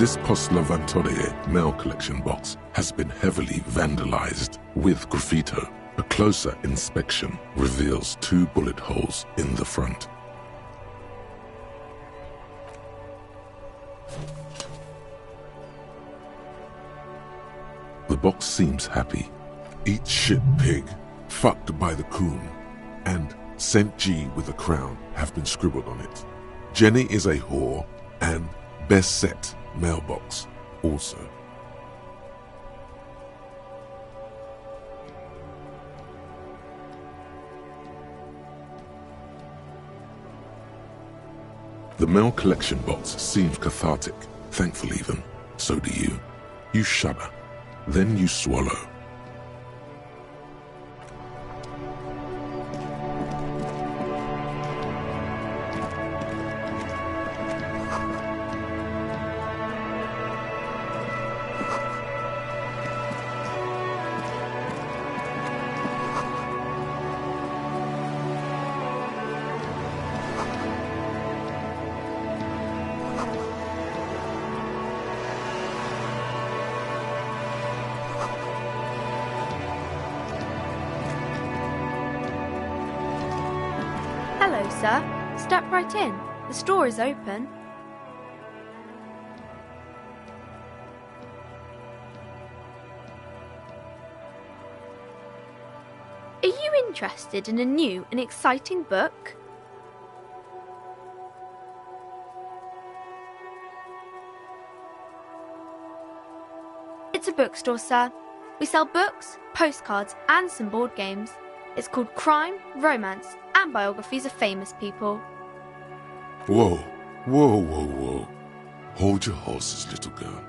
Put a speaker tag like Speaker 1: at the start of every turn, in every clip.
Speaker 1: This Postlovantorie mail collection box has been heavily vandalized with graffito. A closer inspection reveals 2 bullet holes in the front. The box seems happy. Eat shit, pig. Fucked by the coon. And St. G with a crown have been scribbled on it. Jenny is a whore, and best set mailbox also. The mail collection box seems cathartic, thankful even. So do you. You shudder. Then you swallow.
Speaker 2: Hello, sir. Step right in. The store is open. Are you interested in a new and exciting book? It's a bookstore, sir. We sell books, postcards, and some board games. It's called Crime, Romance, and Biographies of Famous People.
Speaker 1: Whoa, whoa, whoa, whoa. Hold your horses, little girl.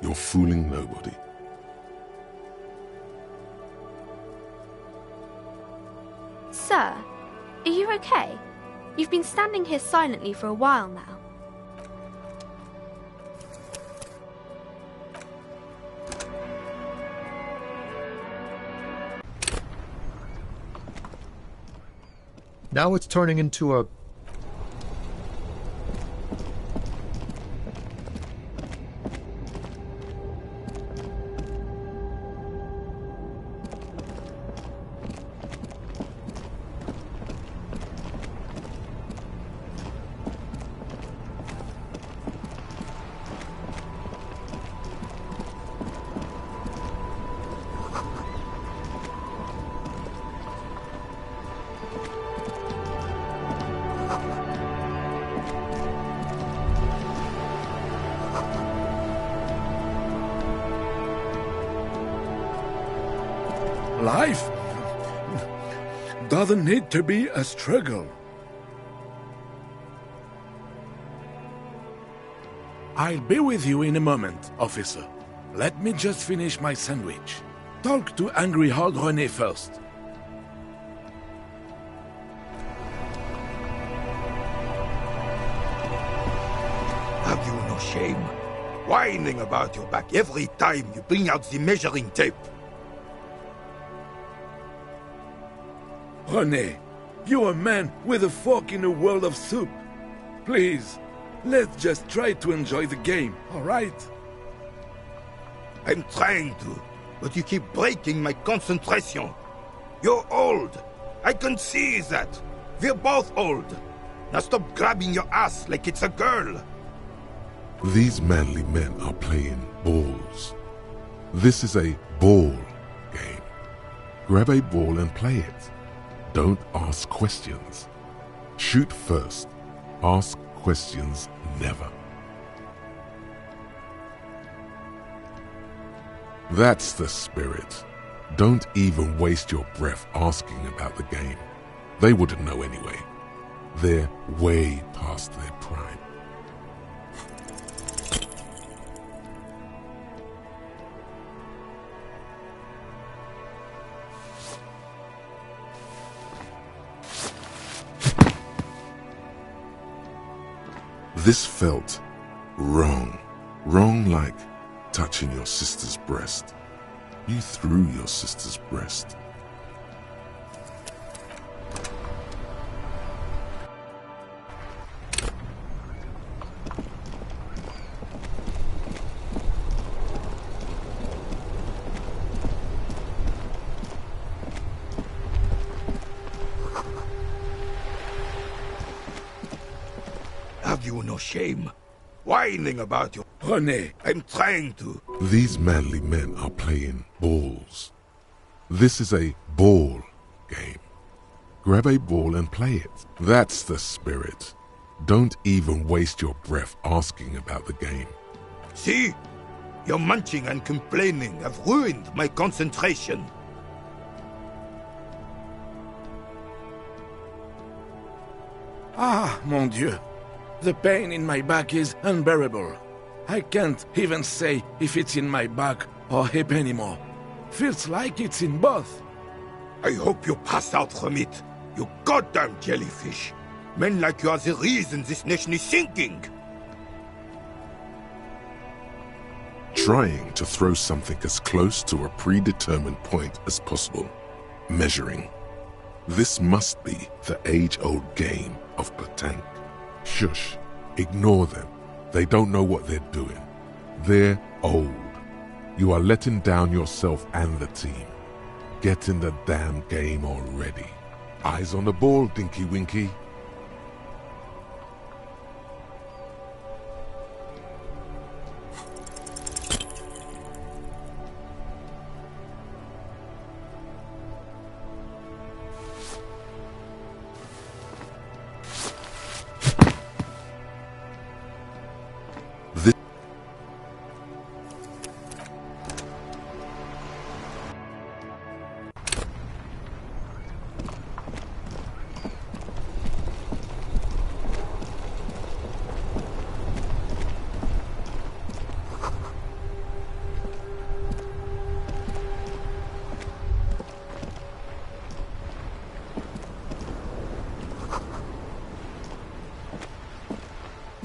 Speaker 1: You're fooling nobody.
Speaker 2: Sir, are you okay? You've been standing here silently for a while now.
Speaker 3: Now it's turning into a...
Speaker 4: Life doesn't need to be a struggle. I'll be with you in a moment, officer. Let me just finish my sandwich. Talk to angry old René first.
Speaker 5: Have you no shame? Whining about your back every time you bring out the measuring tape.
Speaker 4: René, you're a man with a fork in a world of soup. Please, let's just try to enjoy the game, all right?
Speaker 5: I'm trying to, but you keep breaking my concentration. You're old. I can see that. We're both old. Now stop grabbing your ass like it's a girl.
Speaker 1: These manly men are playing balls. This is a ball game. Grab a ball and play it. Don't ask questions. Shoot first. Ask questions never. That's the spirit. Don't even waste your breath asking about the game. They wouldn't know anyway. They're way past their prime. This felt wrong. Wrong like touching your sister's breast. You threw your sister's breast.
Speaker 5: Have you no shame? Whining about your...
Speaker 4: René,
Speaker 5: I'm trying to.
Speaker 1: These manly men are playing balls. This is a ball game. Grab a ball and play it. That's the spirit. Don't even waste your breath asking about the game.
Speaker 5: See? Your munching and complaining have ruined my concentration.
Speaker 4: Ah, mon Dieu. The pain in my back is unbearable. I can't even say if it's in my back or hip anymore. Feels like it's in both.
Speaker 5: I hope you pass out from it, you goddamn jellyfish. Men like you are the reason this nation is sinking.
Speaker 1: Trying to throw something as close to a predetermined point as possible. Measuring. This must be the age-old game of petanque. Shush. Ignore them. They don't know what they're doing. They're old. You are letting down yourself and the team. Get in the damn game already. Eyes on the ball, Dinky Winky.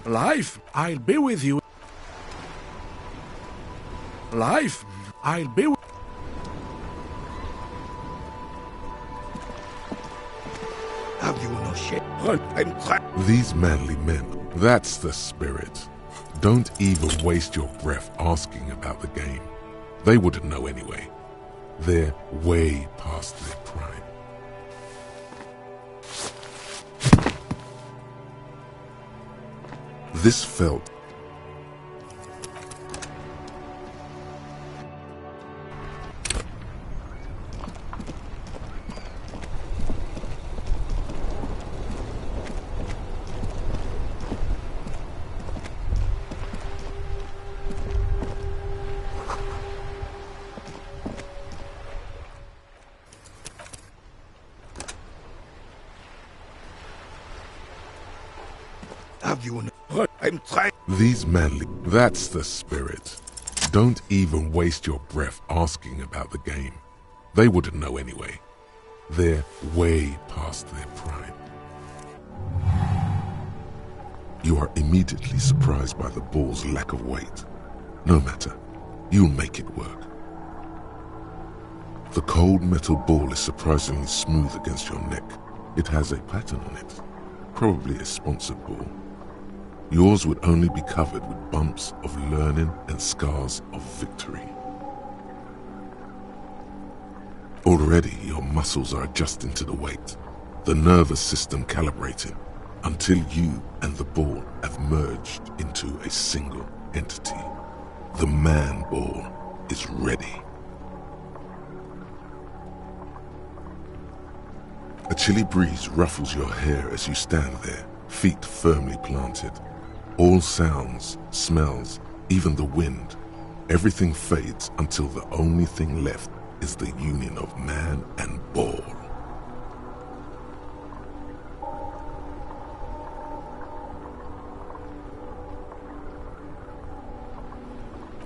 Speaker 4: Life, I'll be with you. Life, I'll be with
Speaker 5: Have you no shame? I'm trying.
Speaker 1: These manly men, that's the spirit. Don't even waste your breath asking about the game. They wouldn't know anyway. They're way past their prime. This felt
Speaker 5: Have you no... I'm trying.
Speaker 1: these manly, that's the spirit. Don't even waste your breath asking about the game. They wouldn't know anyway. They're way past their prime. You are immediately surprised by the ball's lack of weight. No matter, you'll make it work. The cold metal ball is surprisingly smooth against your neck. It has a pattern on it, probably a sponsored ball. Yours would only be covered with bumps of learning and scars of victory. Already your muscles are adjusting to the weight, the nervous system calibrating, until you and the ball have merged into a single entity. The man ball is ready. A chilly breeze ruffles your hair as you stand there, feet firmly planted. All sounds, smells, even the wind, everything fades until the only thing left is the union of man and ball.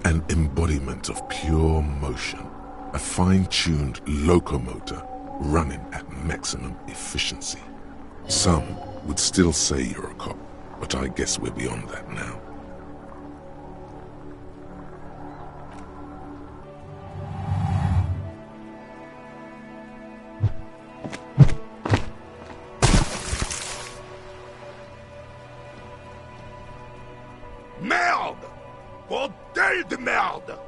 Speaker 1: An embodiment of pure motion, a fine-tuned locomotor running at maximum efficiency. Some would still say you're a cop, but I guess we're beyond that now.
Speaker 5: Bordel de merde!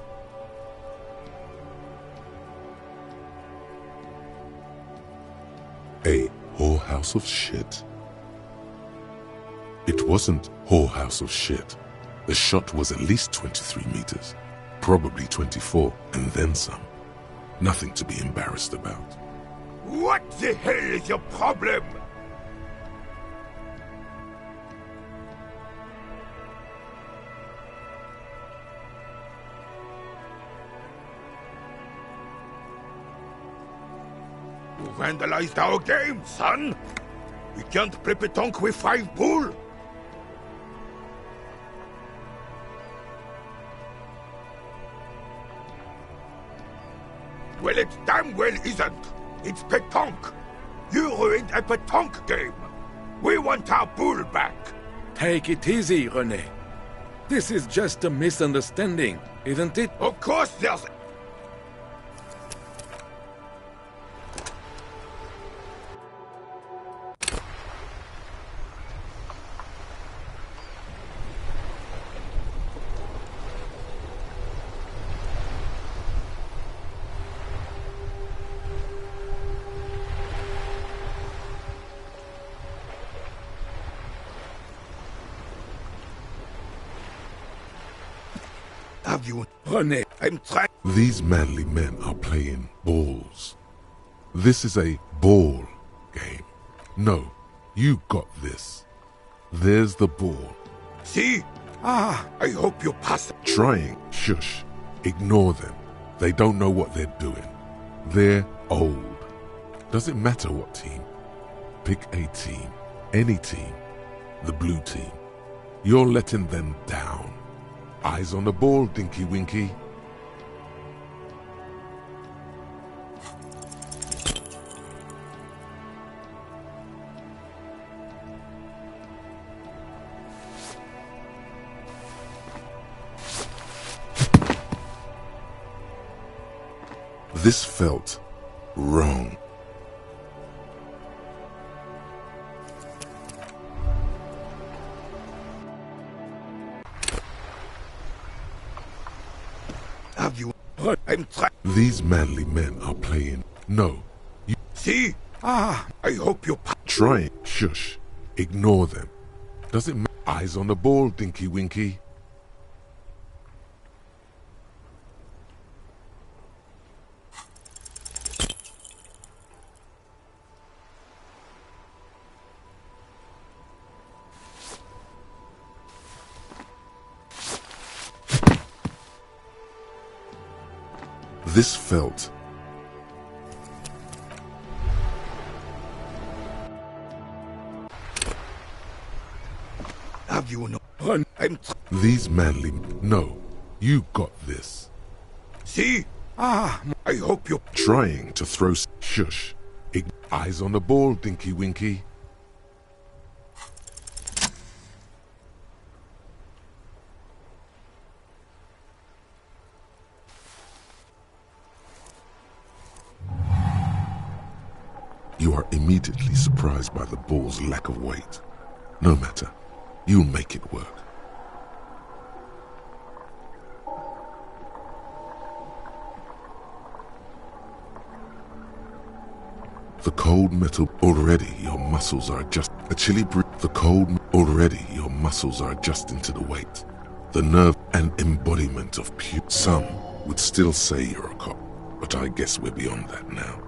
Speaker 1: A whorehouse of shit? It wasn't whorehouse of shit. The shot was at least 23 meters, probably 24, and then some. Nothing to be embarrassed about.
Speaker 5: What the hell is your problem? You vandalized our game, son! We can't play pétanque with 5 bull! Well, it damn well isn't. It's pétanque. You ruined a pétanque game. We want our bull back.
Speaker 4: Take it easy, René. This is just a misunderstanding, isn't it?
Speaker 5: Of course there's... Have you...
Speaker 4: René,
Speaker 5: I'm trying...
Speaker 1: These manly men are playing balls. This is a ball game. No, you got this. There's the ball.
Speaker 5: See? I hope you pass...
Speaker 1: Trying, shush. Ignore them. They don't know what they're doing. They're old. Does it matter what team? Pick a team. Any team. The blue team. You're letting them down. Eyes on the ball, Dinky Winky. This felt wrong.
Speaker 5: Have you... I'm trying...
Speaker 1: These manly men are playing. No, you...
Speaker 5: See? I hope you...
Speaker 1: Trying, shush. Ignore them. Does it matter? Eyes on the ball, Dinky Winky. This felt...
Speaker 5: Have you no... I'm...
Speaker 1: These manly... No, you got this.
Speaker 5: See? I hope you...
Speaker 1: Trying to throw... Shush. Eyes on the ball, Dinky Winky. You are immediately surprised by the ball's lack of weight. No matter, you'll make it work. The cold metal already your muscles are the chilly breeze. The cold already your muscles are adjusting to the weight. The nerve and embodiment of pure. Some would still say you're a cop, but I guess we're beyond that now.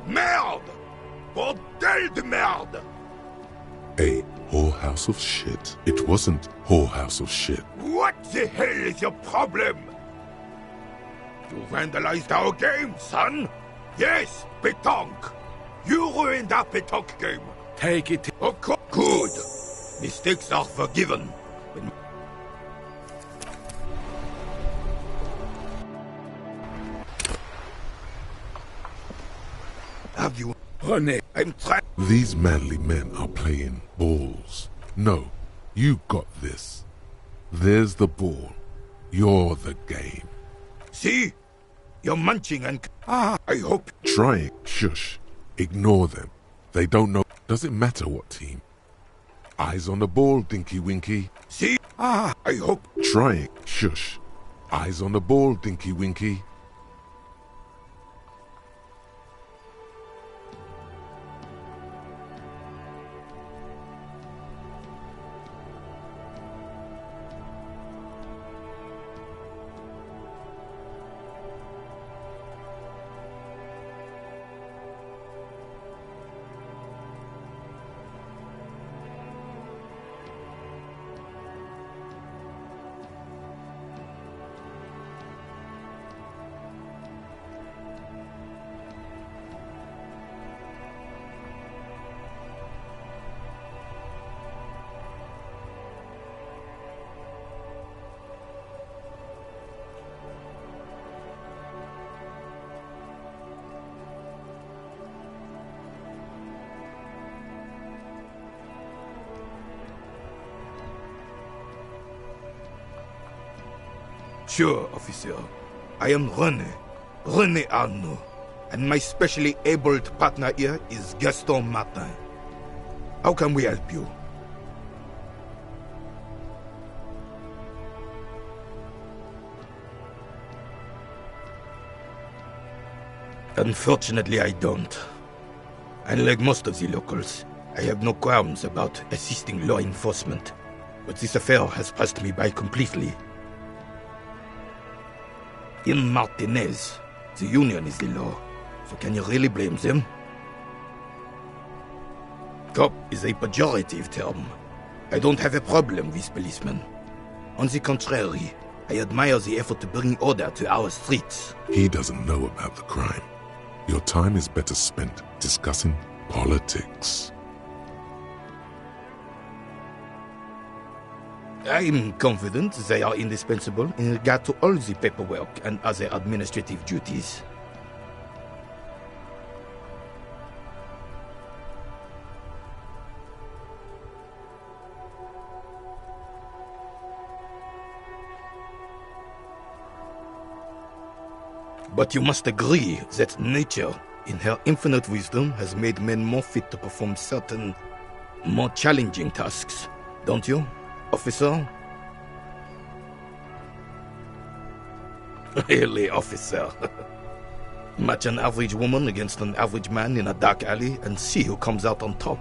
Speaker 5: Merde! Bordel de merde!
Speaker 1: A whorehouse of shit? It wasn't whorehouse of shit.
Speaker 5: What the hell is your problem? You vandalized our game, son? Yes, pétanque. You ruined our pétanque game.
Speaker 4: take it.
Speaker 5: Of course. Good. Mistakes are forgiven. Have you...
Speaker 4: René,
Speaker 5: I'm trying...
Speaker 1: These manly men are playing balls. No, you got this. There's the ball. You're the game.
Speaker 5: See? You're munching and... I hope...
Speaker 1: Trying. Shush. Ignore them. They don't know. Doesn't matter what team. Eyes on the ball, Dinky Winky.
Speaker 5: See? I hope...
Speaker 1: Trying. Shush. Eyes on the ball, Dinky Winky.
Speaker 5: Sure, officer. I am René Arnaud, and my specially abled partner here is Gaston Martin. How can we help you? Unfortunately, I don't. Unlike most of the locals, I have no qualms about assisting law enforcement, but this affair has passed me by completely. In Martinez, the union is the law, so can you really blame them? Cop is a pejorative term. I don't have a problem with policemen. On the contrary, I admire the effort to bring order to our streets.
Speaker 1: He doesn't know about the crime. Your time is better spent discussing politics.
Speaker 5: I'm confident they are indispensable in regard to all the paperwork and other administrative duties. But you must agree that nature, in her infinite wisdom, has made men more fit to perform certain, more challenging tasks, don't you, officer? Really, officer. Match an average woman against an average man in a dark alley and see who comes out on top.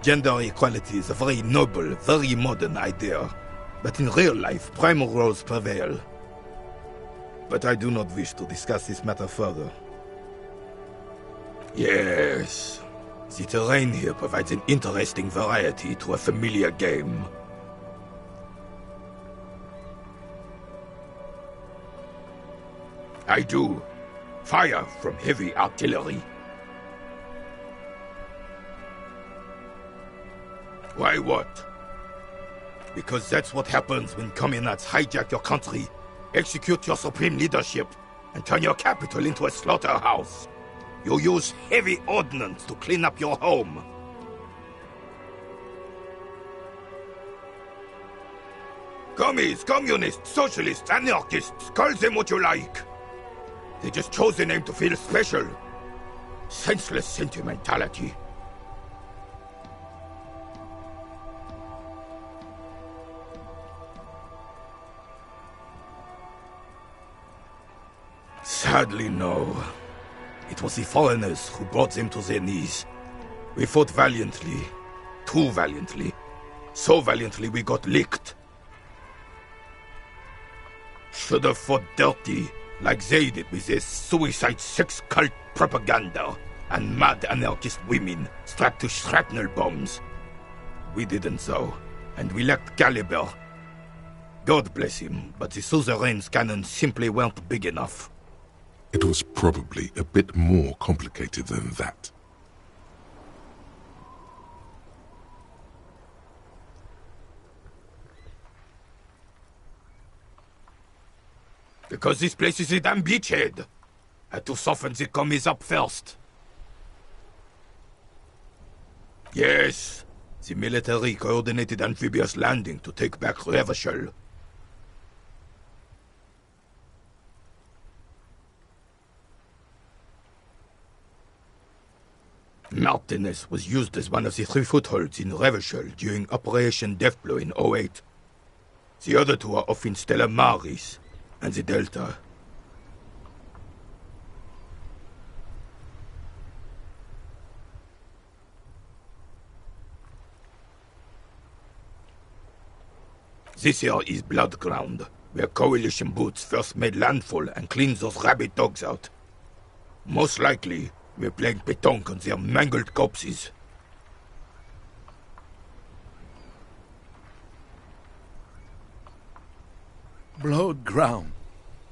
Speaker 5: Gender equality is a very noble, very modern idea. But in real life, primal roles prevail. But I do not wish to discuss this matter further. Yes, the terrain here provides an interesting variety to a familiar game. I do. Fire from heavy artillery. Why what? Because that's what happens when communards hijack your country, execute your supreme leadership, and turn your capital into a slaughterhouse. You use heavy ordnance to clean up your home. Commies, communists, socialists, anarchists, call them what you like. They just chose the name to feel special. Senseless sentimentality. Sadly, no. It was the foreigners who brought them to their knees. We fought valiantly. Too valiantly. So valiantly we got licked. Should have fought dirty, like they did with their suicide sex cult propaganda and mad anarchist women strapped to shrapnel bombs. We didn't though, and we lacked caliber. God bless him, but the suzerain's cannons simply weren't big enough.
Speaker 1: It was probably a bit more complicated than that.
Speaker 5: Because this place is a damn beachhead. Had to soften the commies up first. Yes, the military coordinated amphibious landing to take back Revachol. Martinez was used as one of the 3 footholds in Revachol during Operation Deathblow in '08. The other 2 are off in Stella Maris and the Delta. This here is Blood Ground, where Coalition boots first made landfall and cleaned those rabid dogs out. Most likely, we're playing pétanque on their mangled corpses.
Speaker 4: Blood Ground.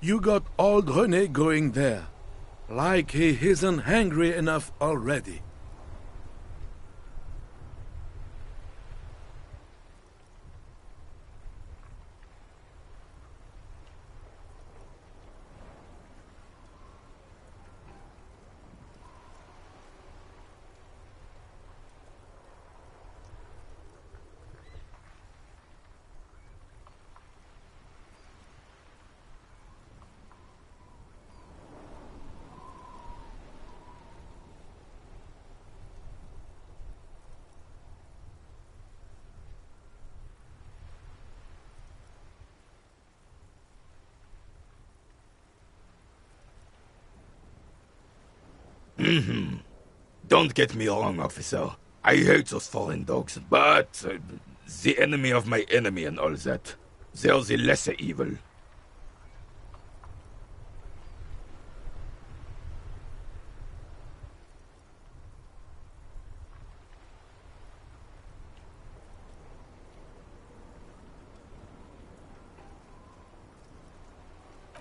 Speaker 4: You got old René going there. Like he isn't hungry enough already.
Speaker 5: Don't get me wrong, officer. I hate those foreign dogs, but the enemy of my enemy and all that. They're the lesser evil.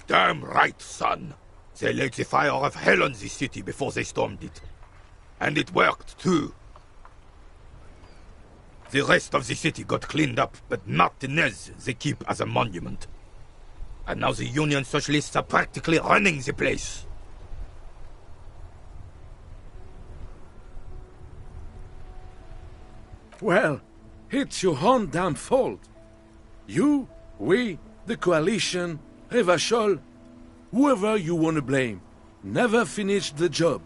Speaker 5: Damn right, son. They laid the fire of hell on the city before they stormed it. And it worked, too. The rest of the city got cleaned up, but Martinez they keep as a monument. And now the Union Socialists are practically running the place.
Speaker 4: Well, it's your own damn fault. You, we, the Coalition, Revachol, whoever you want to blame, never finished the job.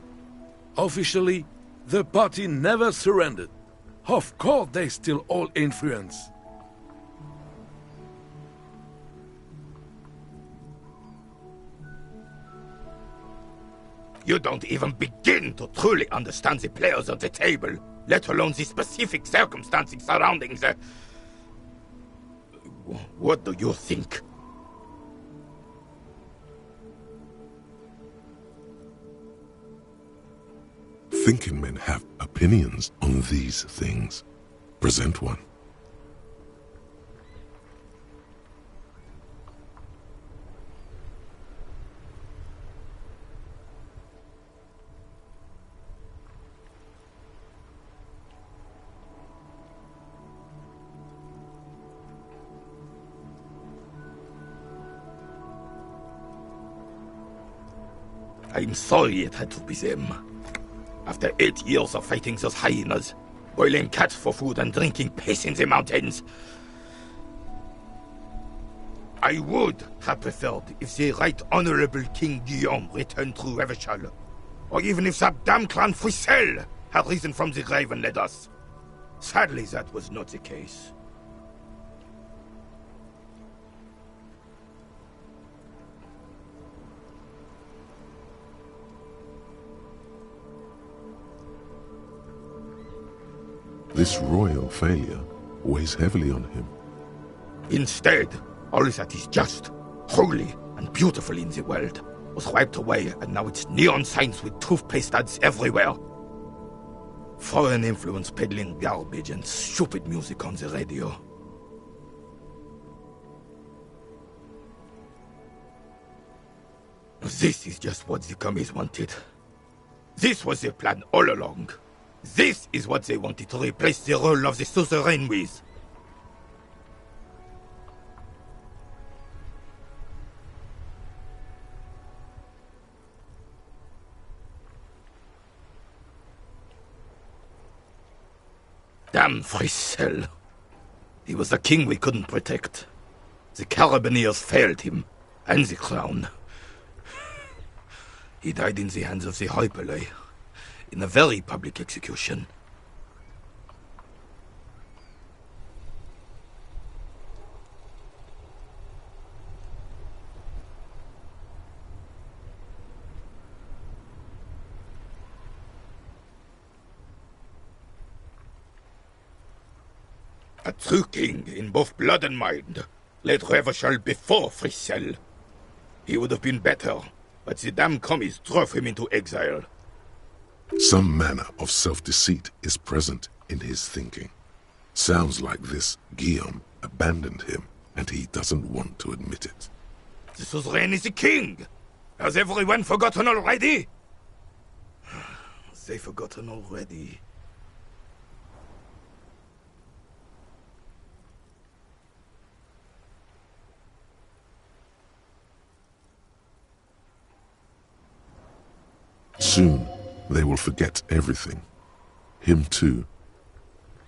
Speaker 4: Officially, the party never surrendered. Of course they still hold influence.
Speaker 5: You don't even begin to truly understand the players at the table, let alone the specific circumstances surrounding the... What do you think?
Speaker 1: Thinking men have opinions on these things. Present one.
Speaker 5: I'm sorry it had to be them. After 8 years of fighting those hyenas, boiling cats for food and drinking piss in the mountains, I would have preferred if the Right Honorable King Guillaume returned through Revachol, or even if that damn clan Frisel had risen from the grave and led us. Sadly, that was not the case.
Speaker 1: This royal failure weighs heavily on him.
Speaker 5: Instead, all that is just, holy, and beautiful in the world was wiped away, and now it's neon signs with toothpaste ads everywhere. Foreign influence peddling garbage and stupid music on the radio. This is just what the commies wanted. This was their plan all along. This is what they wanted to replace the role of the suzerain with. Damn Frisel. He was a king we couldn't protect. The Carabineers failed him, and the crown. He died in the hands of the Hyperlay. in a very public execution. A true king in both blood and mind led Revachol before Frissel. He would have been better, but the damn commies drove him into exile.
Speaker 1: Some manner of self-deceit is present in his thinking. Sounds like this Guillaume abandoned him, and he doesn't want to admit it.
Speaker 5: The suzerain is the king! Has everyone forgotten already? They've forgotten already.
Speaker 1: Soon, they will forget everything. Him too.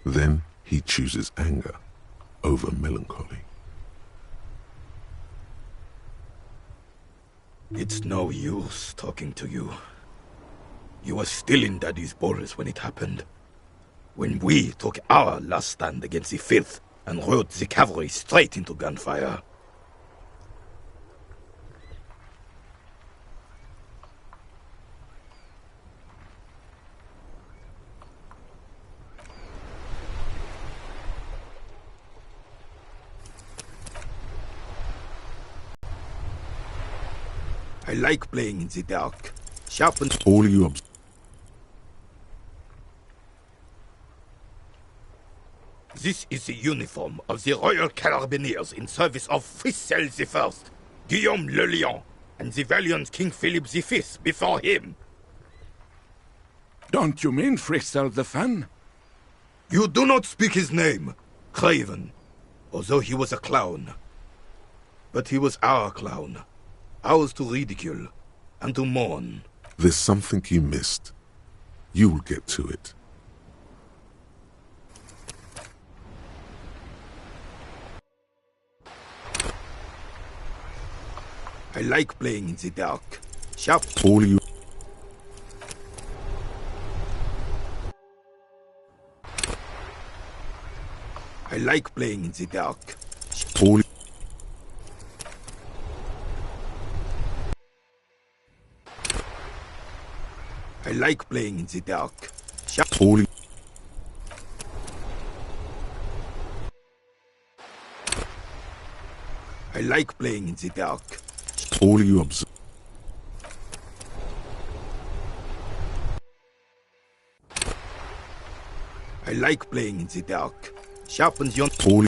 Speaker 1: Then he chooses anger over melancholy.
Speaker 5: It's no use talking to you. You were still in Daddy's balls when it happened. When we took our last stand against the filth and rode the cavalry straight into gunfire. I like playing in the dark. Sharpened.
Speaker 1: All you observe.
Speaker 5: This is the uniform of the Royal Carabineers in service of Frissel I, Guillaume le Lion, and the valiant King Philip V before him.
Speaker 4: Don't you mean Frissel the Fan?
Speaker 5: You do not speak his name, Craven, although he was a clown. But he was our clown. Ours to ridicule and to mourn.
Speaker 1: There's something you missed. You will get to it.
Speaker 5: I like playing in the dark. Sharp.
Speaker 1: All you...
Speaker 5: I like playing in the dark.
Speaker 1: All...
Speaker 5: I like playing in the dark.
Speaker 1: All...
Speaker 5: I like playing in the dark.
Speaker 1: All you observe...
Speaker 5: I like playing in the dark. Sharpens your...
Speaker 1: All...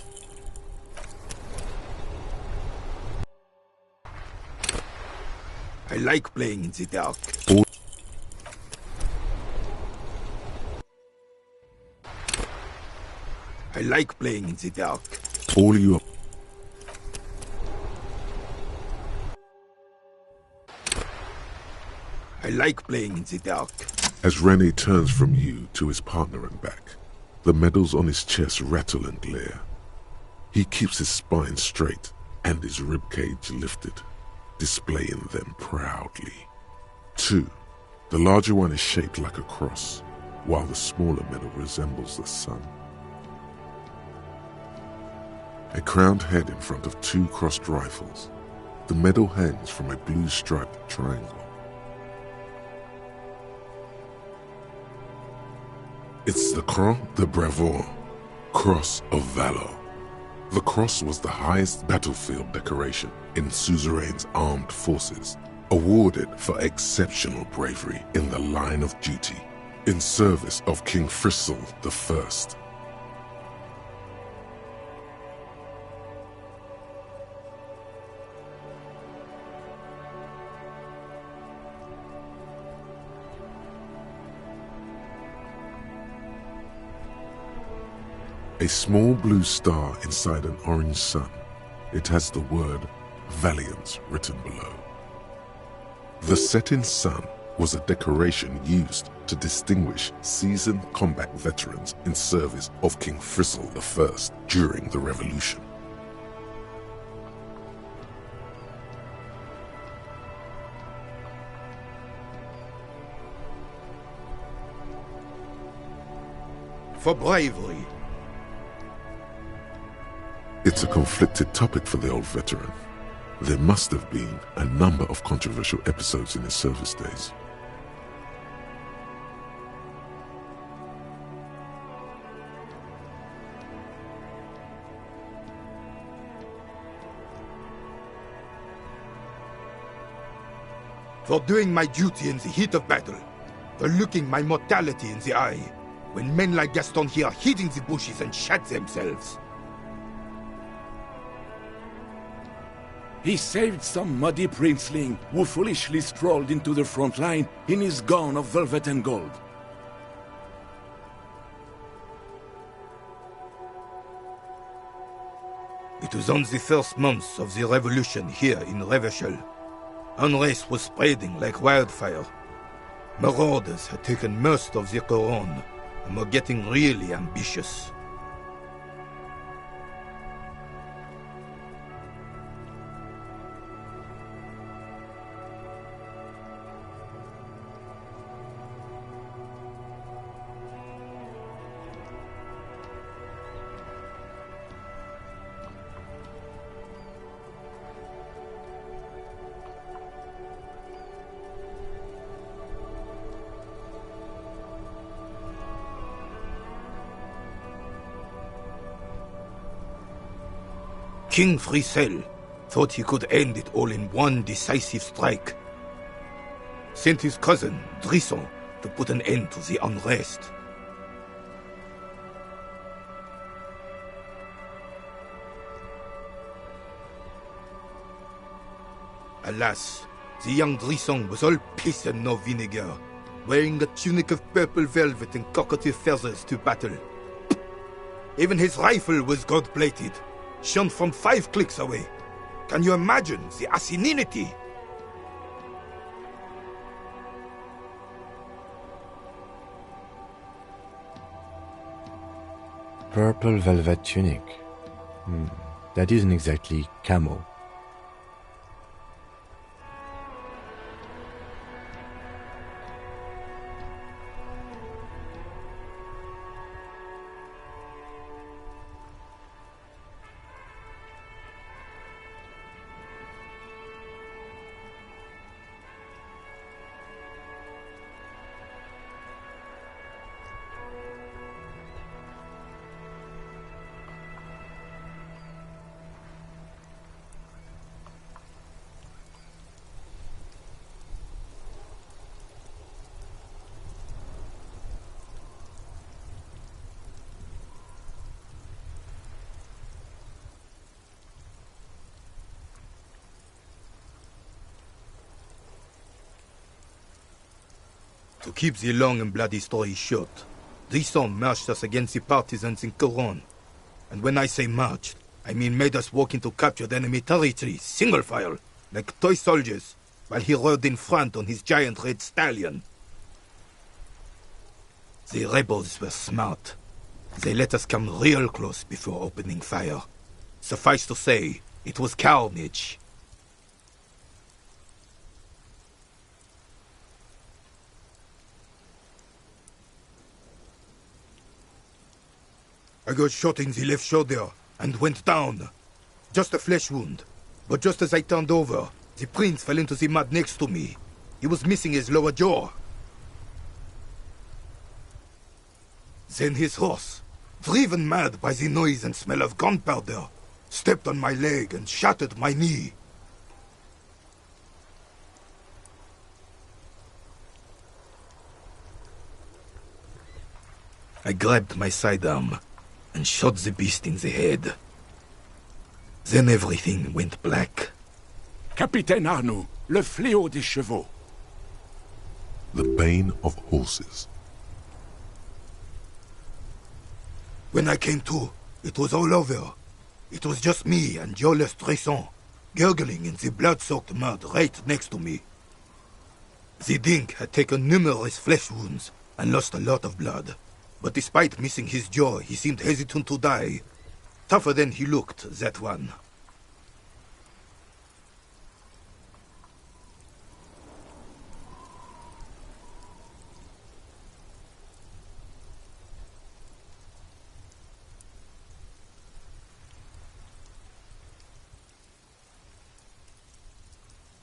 Speaker 5: I like playing in the dark.
Speaker 1: All...
Speaker 5: I like playing in the dark.
Speaker 1: All you...
Speaker 5: I like playing in the dark.
Speaker 1: As Rene turns from you to his partner and back, the medals on his chest rattle and glare. He keeps his spine straight and his ribcage lifted, displaying them proudly. 2. The larger one is shaped like a cross, while the smaller medal resembles the sun. A crowned head in front of 2 crossed rifles. The medal hangs from a blue striped triangle. It's the Croix de Bravoure, Cross of Valor. The cross was the highest battlefield decoration in Suzerain's armed forces, awarded for exceptional bravery in the line of duty, in service of King Frissel I. A small blue star inside an orange sun. It has the word Valiant written below. The setting sun was a decoration used to distinguish seasoned combat veterans in service of King Frissel I during the Revolution.
Speaker 5: for bravery.
Speaker 1: It's a conflicted topic for the old veteran. There must have been a number of controversial episodes in his service days.
Speaker 5: For doing my duty in the heat of battle, for looking my mortality in the eye, when men like Gaston here hid in the bushes and shot themselves.
Speaker 4: He saved some muddy princeling who foolishly strolled into the front line in his gown of velvet and gold.
Speaker 5: It was on the first months of the revolution here in Revachol. Unrest was spreading like wildfire. Marauders had taken most of the Couronne and were getting really ambitious. King Frisel thought he could end it all in one decisive strike. Sent his cousin, Drisson, to put an end to the unrest. Alas, the young Drisson was all piss and no vinegar, wearing a tunic of purple velvet and cockatiel feathers to battle. Even his rifle was gold-plated, shone from 5 clicks away. Can you imagine the asininity?
Speaker 6: Purple velvet tunic. That isn't exactly camo.
Speaker 5: To keep the long and bloody story short, Drisson marched us against the partisans in Couronne. And when I say marched, I mean made us walk into captured enemy territory, single file, like toy soldiers, while he rode in front on his giant red stallion. The rebels were smart. They let us come real close before opening fire. Suffice to say, it was carnage. I got shot in the left shoulder and went down. Just a flesh wound. But just as I turned over, the prince fell into the mud next to me. He was missing his lower jaw. Then his horse, driven mad by the noise and smell of gunpowder, stepped on my leg and shattered my knee. I grabbed my sidearm and shot the beast in the head. Then everything went black.
Speaker 4: Capitaine Arnoux, le fléau des chevaux.
Speaker 1: The bane of horses.
Speaker 5: When I came to, it was all over. It was just me and Jolas Tresson, gurgling in the blood-soaked mud right next to me. The dink had taken numerous flesh wounds and lost a lot of blood. But despite missing his jaw, he seemed hesitant to die. Tougher than he looked, that one.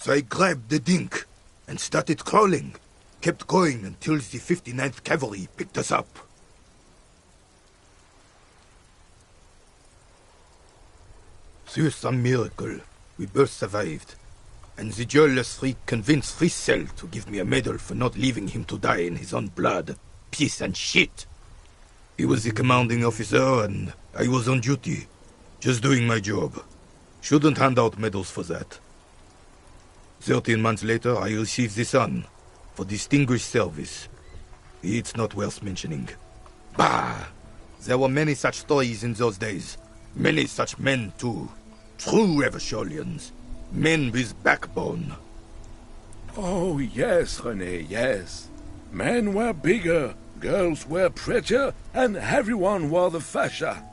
Speaker 5: So I grabbed the dink and started crawling. Kept going until the 59th Cavalry picked us up. Through some miracle, we both survived. And the joyless freak convinced Friesel to give me a medal for not leaving him to die in his own blood. Piece and shit. He was the commanding officer and I was on duty. Just doing my job. Shouldn't hand out medals for that. 13 months later, I received the Sun for distinguished service. It's not worth mentioning. Bah! There were many such stories in those days. Many such men, too. True Eversolians. Men with backbone.
Speaker 4: Oh, yes, René, yes. Men were bigger, girls were prettier, and everyone wore the fascia.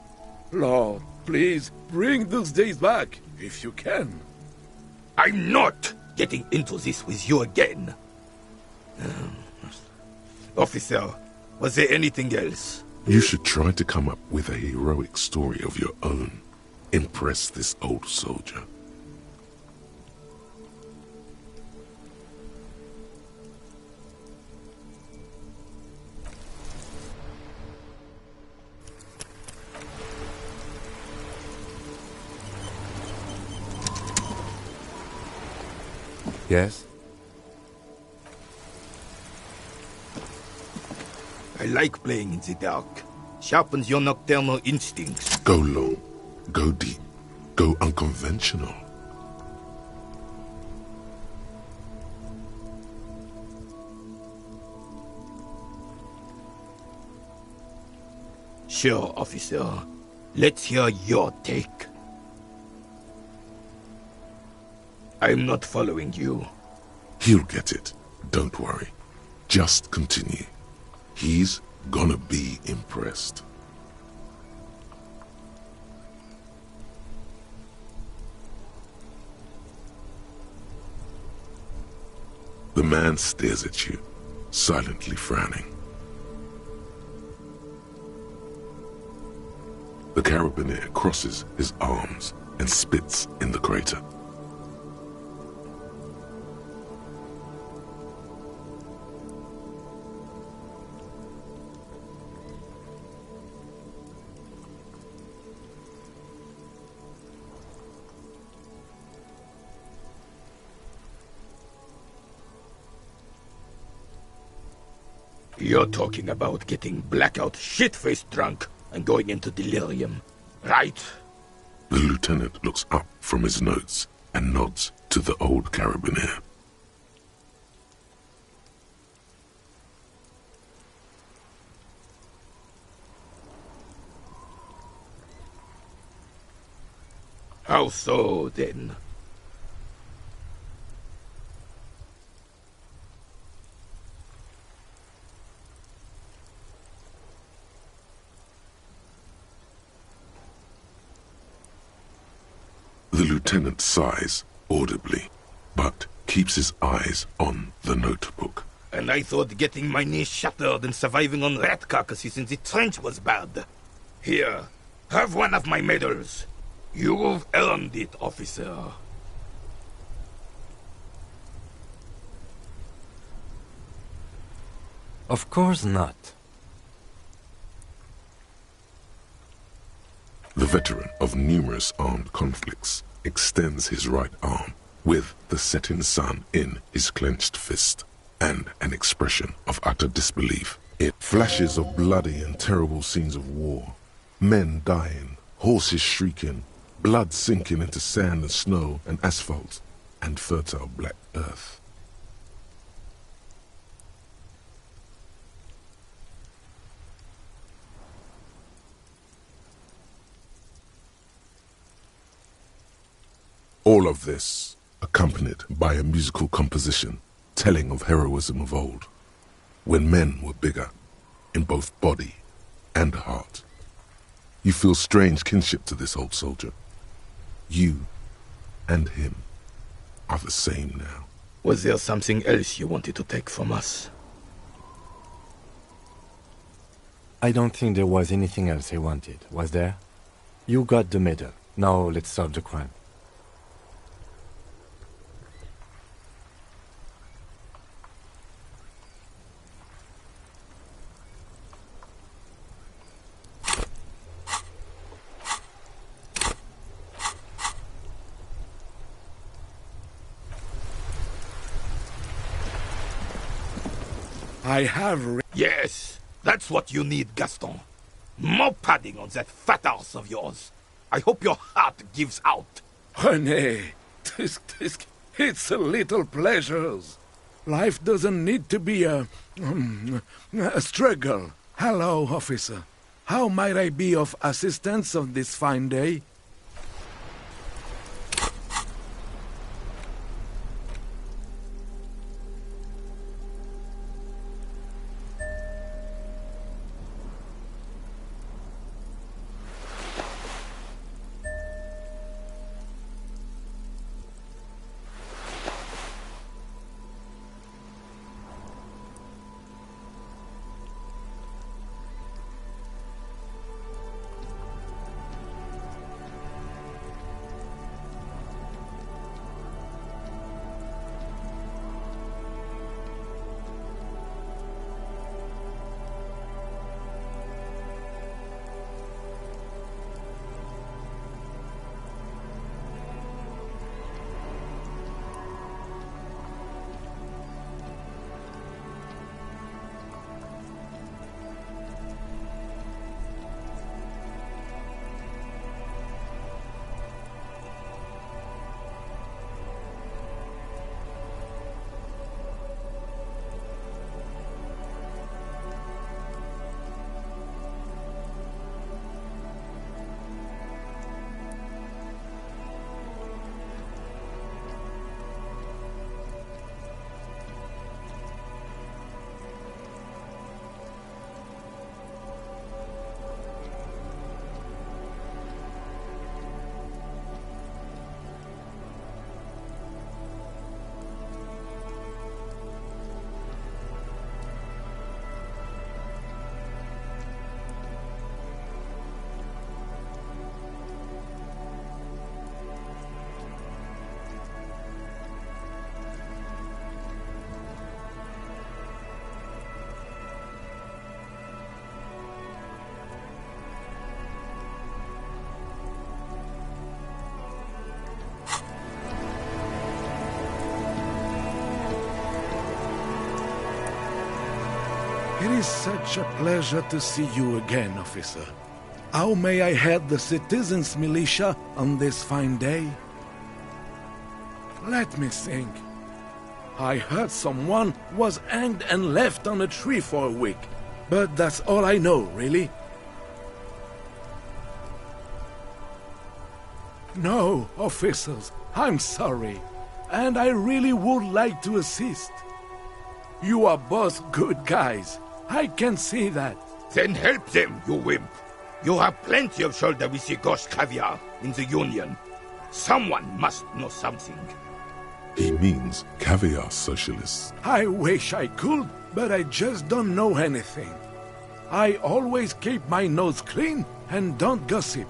Speaker 4: Lord, please, bring those days back, if you can.
Speaker 5: I'm not getting into this with you again. Officer, was there anything else?
Speaker 1: You should try to come up with a heroic story of your own. Impress this old soldier.
Speaker 6: Yes?
Speaker 5: I like playing in the dark. Sharpens your nocturnal instincts.
Speaker 1: Go long, go deep, go unconventional.
Speaker 5: Sure, officer. Let's hear your take. I'm not following you.
Speaker 1: He'll get it. Don't worry. Just continue. He's gonna be impressed. The man stares at you, silently frowning. The carabiner crosses his arms and spits in the crater.
Speaker 5: You're talking about getting blackout shit-faced drunk and going into delirium, right?
Speaker 1: The lieutenant looks up from his notes and nods to the old carabiner.
Speaker 5: How so, then?
Speaker 1: The lieutenant sighs audibly, but keeps his eyes on the notebook.
Speaker 5: And I thought getting my knee shattered and surviving on rat carcasses in the trench was bad. Here, have one of my medals. You've earned it, officer.
Speaker 6: Of course not.
Speaker 1: The veteran of numerous armed conflicts extends his right arm with the setting sun in his clenched fist and an expression of utter disbelief. It flashes of bloody and terrible scenes of war, men dying, horses shrieking, blood sinking into sand and snow and asphalt and fertile black earth. All of this accompanied by a musical composition telling of heroism of old, when men were bigger in both body and heart. You feel strange kinship to this old soldier. You and him are the same now.
Speaker 5: Was there something else you wanted to take from us?
Speaker 6: I don't think there was anything else I wanted, was there? You got the medal. Now let's solve the crime.
Speaker 4: I have...
Speaker 5: Yes, that's what you need, Gaston. More padding on that fat arse of yours. I hope your heart gives out.
Speaker 4: René, it's a little pleasures. Life doesn't need to be a struggle. Hello, officer. How might I be of assistance on this fine day? It is such a pleasure to see you again, officer. How may I head the citizens' militia on this fine day? Let me think. I heard someone was hanged and left on a tree for a week, but that's all I know, really. No, officers, I'm sorry, and I really would like to assist. You are both good guys. I can see that.
Speaker 5: Then help them, you wimp. You have plenty of shoulder with the gauche caviar in the Union. Someone must know something.
Speaker 1: He means caviar socialists.
Speaker 4: I wish I could, but I just don't know anything. I always keep my nose clean and don't gossip.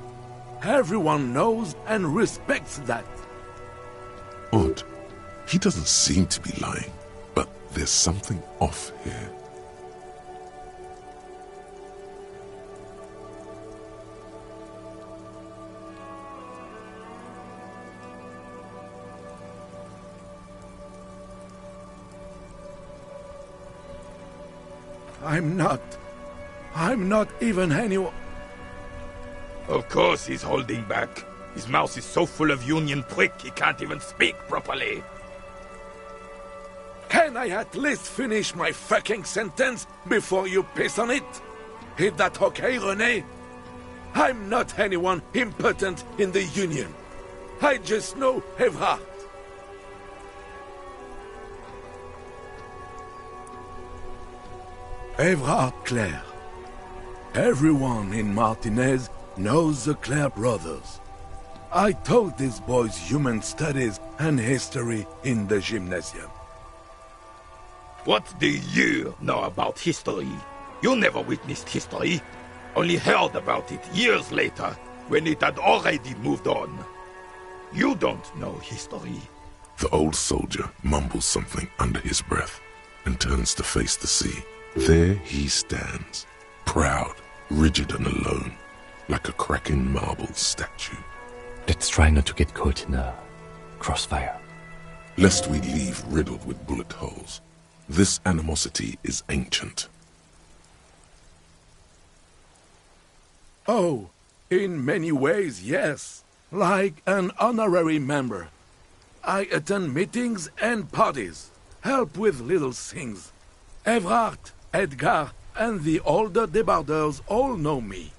Speaker 4: Everyone knows and respects that.
Speaker 1: Odd. He doesn't seem to be lying, but there's something off here.
Speaker 4: I'm not even anyone.
Speaker 5: Of course he's holding back. His mouth is so full of Union prick he can't even speak properly.
Speaker 4: Can I at least finish my fucking sentence before you piss on it? Is that okay, René? I'm not anyone important in the Union. I just know Evrard. Evrard Claire. Everyone in Martinez knows the Claire brothers. I taught these boys human studies and history in the gymnasium.
Speaker 5: What do you know about history? You never witnessed history, only heard about it years later, when it had already moved on. You don't know history.
Speaker 1: The old soldier mumbles something under his breath and turns to face the sea. There he stands, proud, rigid and alone, like a cracking marble statue.
Speaker 6: Let's try not to get caught in a crossfire.
Speaker 1: Lest we leave riddled with bullet holes. This animosity is ancient.
Speaker 4: Oh, in many ways, yes. Like an honorary member. I attend meetings and parties, help with little things. Evrard, Edgar, and the older debarders all know me.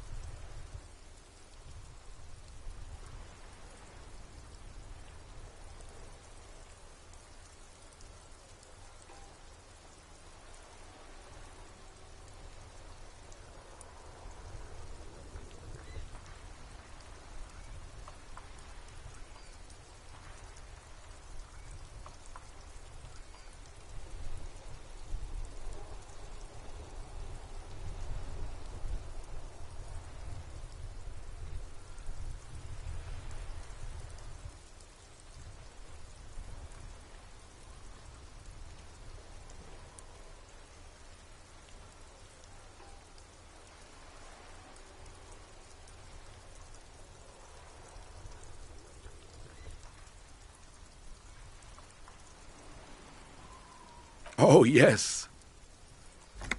Speaker 4: Oh, yes.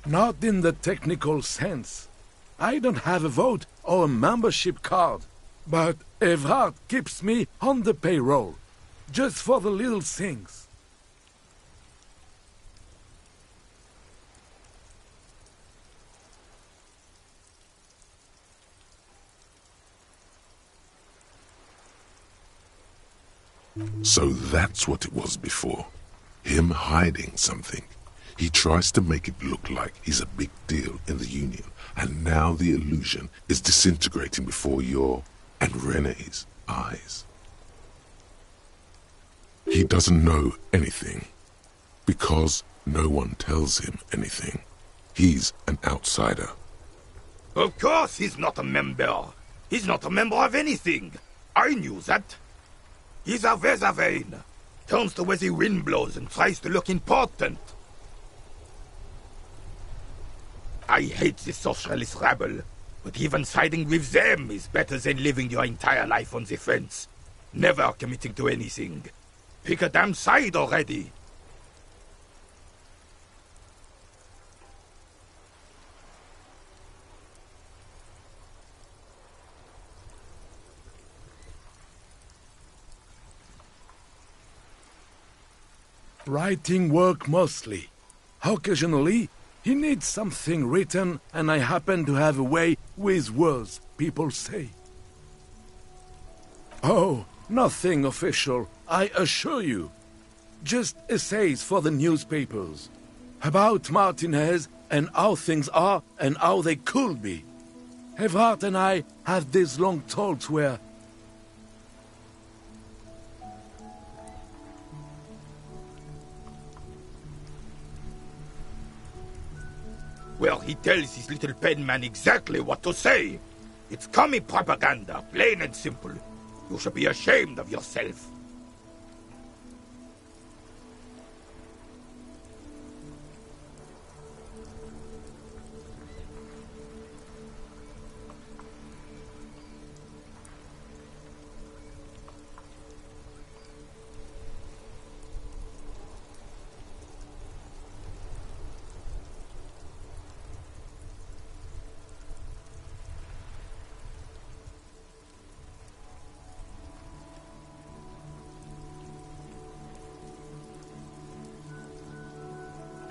Speaker 4: Not in the technical sense. I don't have a vote or a membership card, but Evrard keeps me on the payroll, just for the little things.
Speaker 1: So that's what it was before. Him hiding something. He tries to make it look like he's a big deal in the Union, and now the illusion is disintegrating before your and Rene's eyes. He doesn't know anything, because no one tells him anything. He's an outsider.
Speaker 5: Of course he's not a member. He's not a member of anything. I knew that. He's a Vezavein. Turns the way the wind blows and tries to look important. I hate the socialist rabble, but even siding with them is better than living your entire life on the fence. Never committing to anything. Pick a damn side already.
Speaker 4: Writing work mostly. Occasionally, he needs something written, and I happen to have a way with words, people say. Oh, nothing official, I assure you. Just essays for the newspapers. About Martinez and how things are and how they could be. Evrard and I have these long talks where
Speaker 5: Well, he tells his little penman exactly what to say. It's commie propaganda, plain and simple. You should be ashamed of yourself.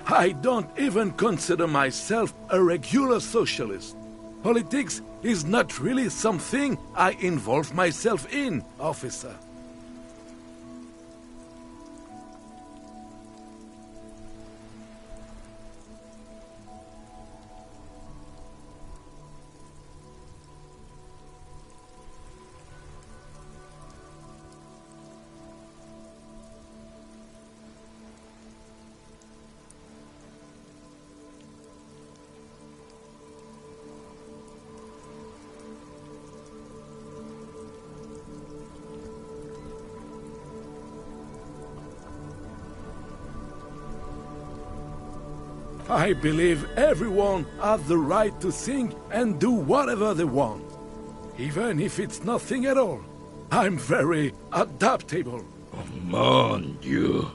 Speaker 4: I don't even consider myself a regular socialist. Politics is not really something I involve myself in, officer. I believe everyone has the right to think and do whatever they want, even if it's nothing at all. I'm very adaptable.
Speaker 5: Oh, mon Dieu.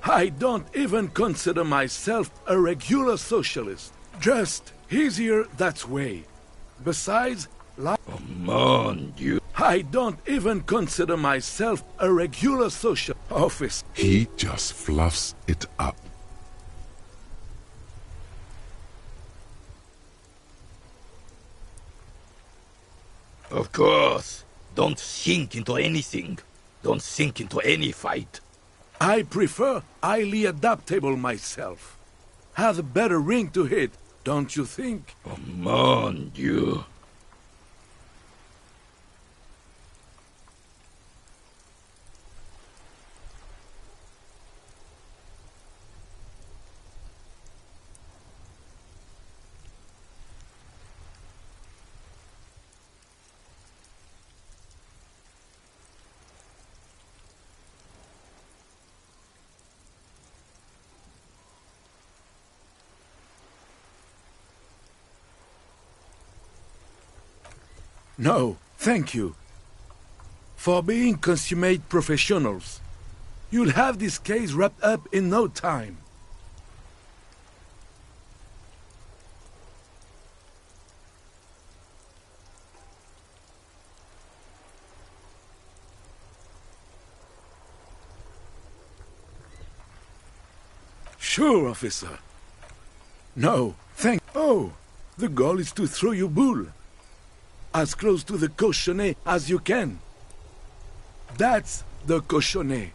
Speaker 4: I don't even consider myself a regular socialist. Just easier that way. Besides,
Speaker 5: Mon Dieu.
Speaker 4: I don't even consider myself a regular social office.
Speaker 1: He just fluffs it up.
Speaker 5: Of course. Don't sink into anything. Don't sink into any fight.
Speaker 4: I prefer highly adaptable myself. Has a better ring to hit, don't you think?
Speaker 5: Mon Dieu.
Speaker 4: No, thank you. For being consummate professionals. You'll have this case wrapped up in no time. Sure, officer. No, thank... Oh, the goal is to throw you bull. As close to the cochonnet as you can. That's the cochonnet.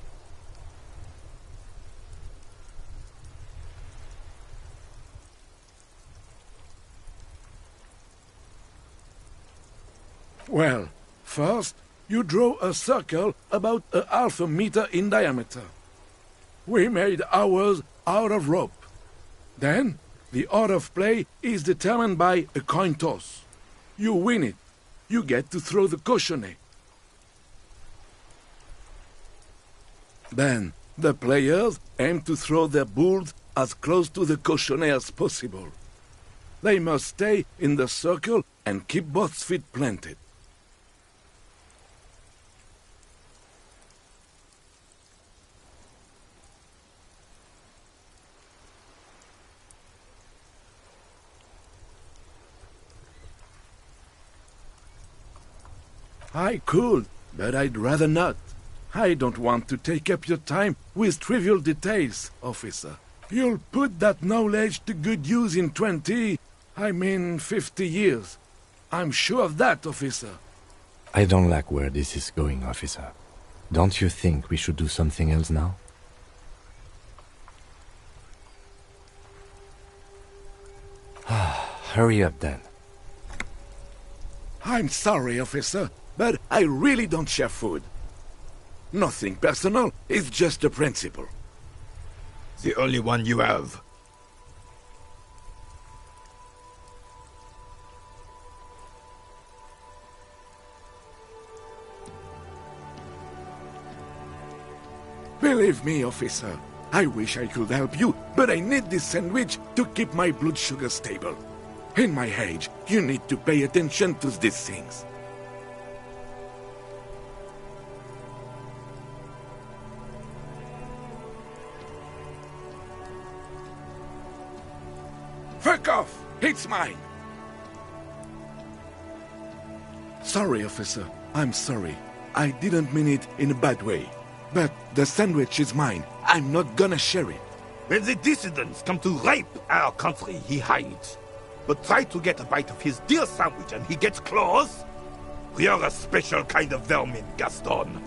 Speaker 4: Well, first, you draw a circle about a half a meter in diameter. We made ours out of rope. Then, the order of play is determined by a coin toss. You win it. You get to throw the cochonnet. Then, the players aim to throw their bulls as close to the cochonnet as possible. They must stay in the circle and keep both feet planted. I could, but I'd rather not. I don't want to take up your time with trivial details, officer. You'll put that knowledge to good use in 50 years. I'm sure of that, officer.
Speaker 6: I don't like where this is going, officer. Don't you think we should do something else now? Hurry up, then.
Speaker 4: I'm sorry, officer, but I really don't share food. Nothing personal, it's just a principle.
Speaker 5: The only one you have.
Speaker 4: Believe me, officer, I wish I could help you, but I need this sandwich to keep my blood sugar stable. In my age, you need to pay attention to these things. Fuck off! It's mine! Sorry, officer. I'm sorry. I didn't mean it in a bad way. But the sandwich is mine. I'm not gonna share it.
Speaker 5: When the dissidents come to rape our country, he hides. But try to get a bite of his dear sandwich and he gets claws? We are a special kind of vermin, Gaston.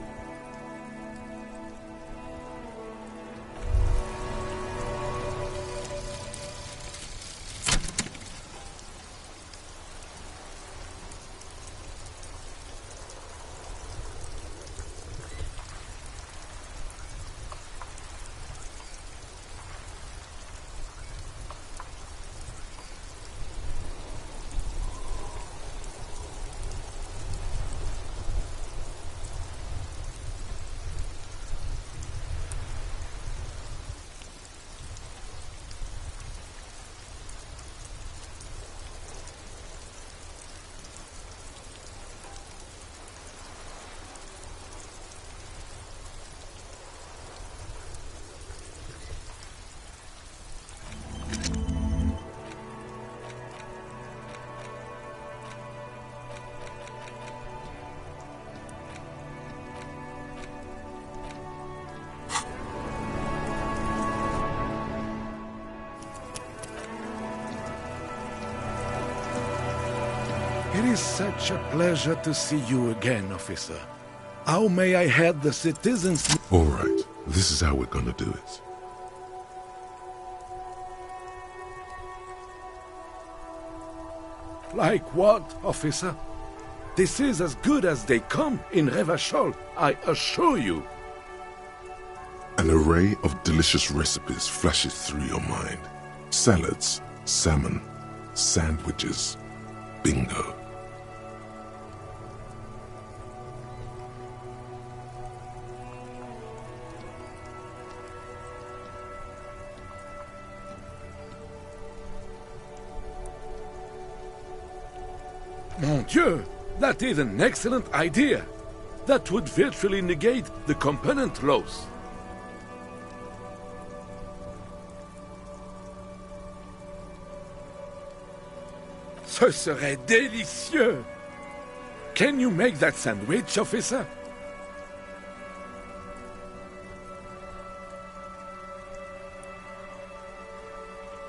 Speaker 4: It is such a pleasure to see you again, officer. How may I head the citizens?
Speaker 1: All right, this is how we're gonna do it.
Speaker 4: Like what, officer? This is as good as they come in Revachol, I assure you.
Speaker 1: An array of delicious recipes flashes through your mind. Salads, salmon, sandwiches, bingo.
Speaker 4: Mon Dieu, that is an excellent idea. That would virtually negate the component loss. Ce serait délicieux! Can you make that sandwich, officer?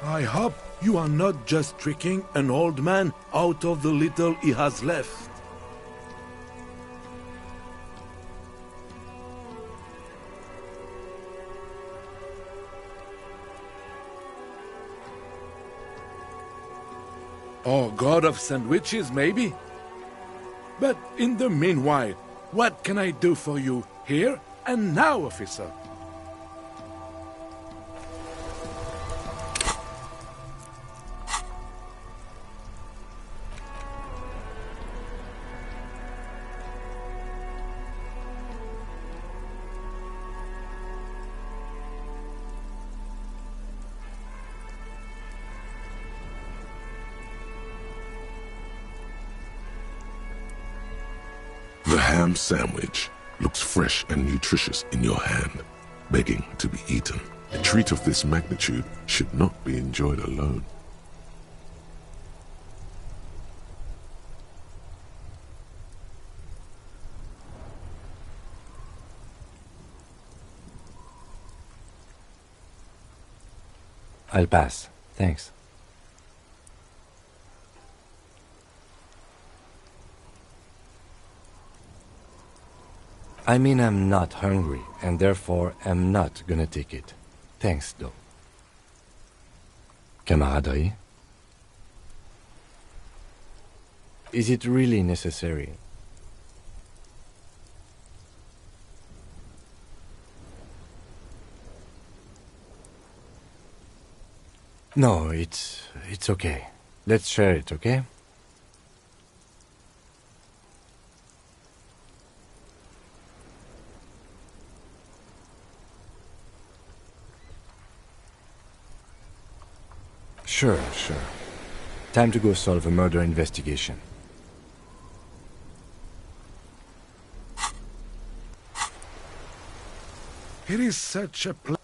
Speaker 4: I hope you are not just tricking an old man out of the little he has left. Or god of sandwiches, maybe? But in the meanwhile, what can I do for you here and now, officer?
Speaker 1: The ham sandwich looks fresh and nutritious in your hand, begging to be eaten. A treat of this magnitude should not be enjoyed alone.
Speaker 6: I'll pass. Thanks. I mean, I'm not hungry, and therefore am not gonna take it. Thanks, though. Camaraderie? Is it really necessary? No, it's okay. Let's share it, okay? Sure. Time to go solve a murder investigation.
Speaker 4: It is such a pleasure.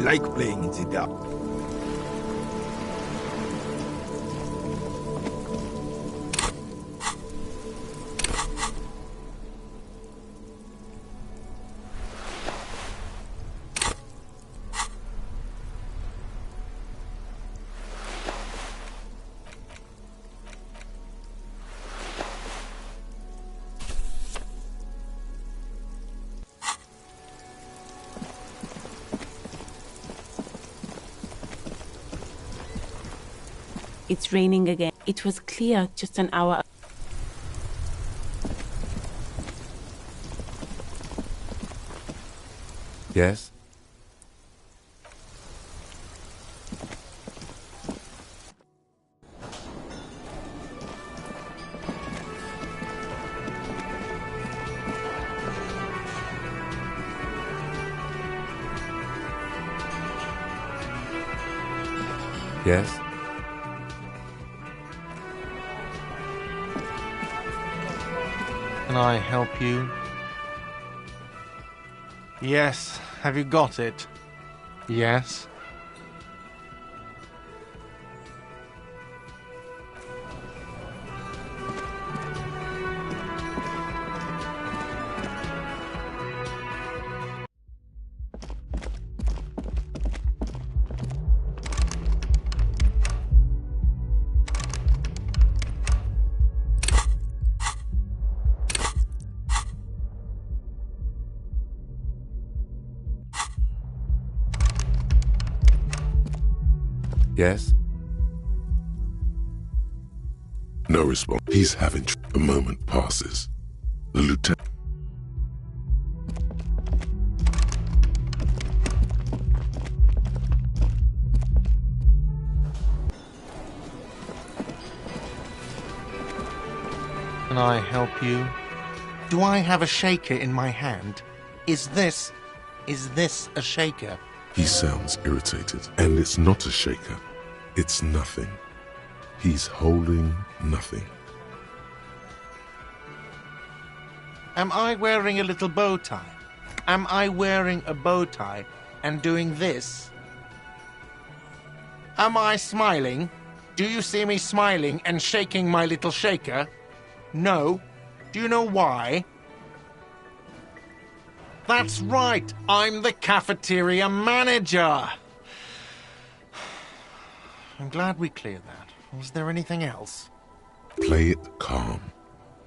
Speaker 5: like playing in the dark.
Speaker 7: It's raining again. It was clear just an hour.
Speaker 6: Yes? Yes?
Speaker 8: Can I help you? Yes. Have you got it? Yes.
Speaker 6: Yes?
Speaker 1: No response. He's having a moment passes. The lieutenant.
Speaker 8: Can I help you? Do I have a shaker in my hand? Is this a shaker?
Speaker 1: He sounds irritated, and it's not a shaker. It's nothing. He's holding nothing.
Speaker 8: Am I wearing a little bow tie? Am I wearing a bow tie and doing this? Am I smiling? Do you see me smiling and shaking my little shaker? No. Do you know why? That's right, I'm the cafeteria manager. I'm glad we cleared that. Was there anything else?
Speaker 1: Play it calm.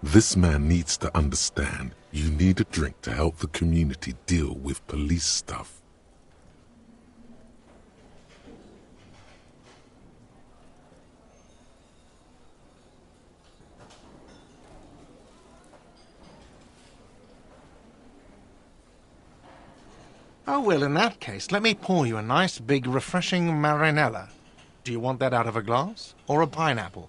Speaker 1: This man needs to understand you need a drink to help the community deal with police stuff.
Speaker 8: Oh, well, in that case, let me pour you a nice, big, refreshing marinella. Do you want that out of a glass or a pineapple?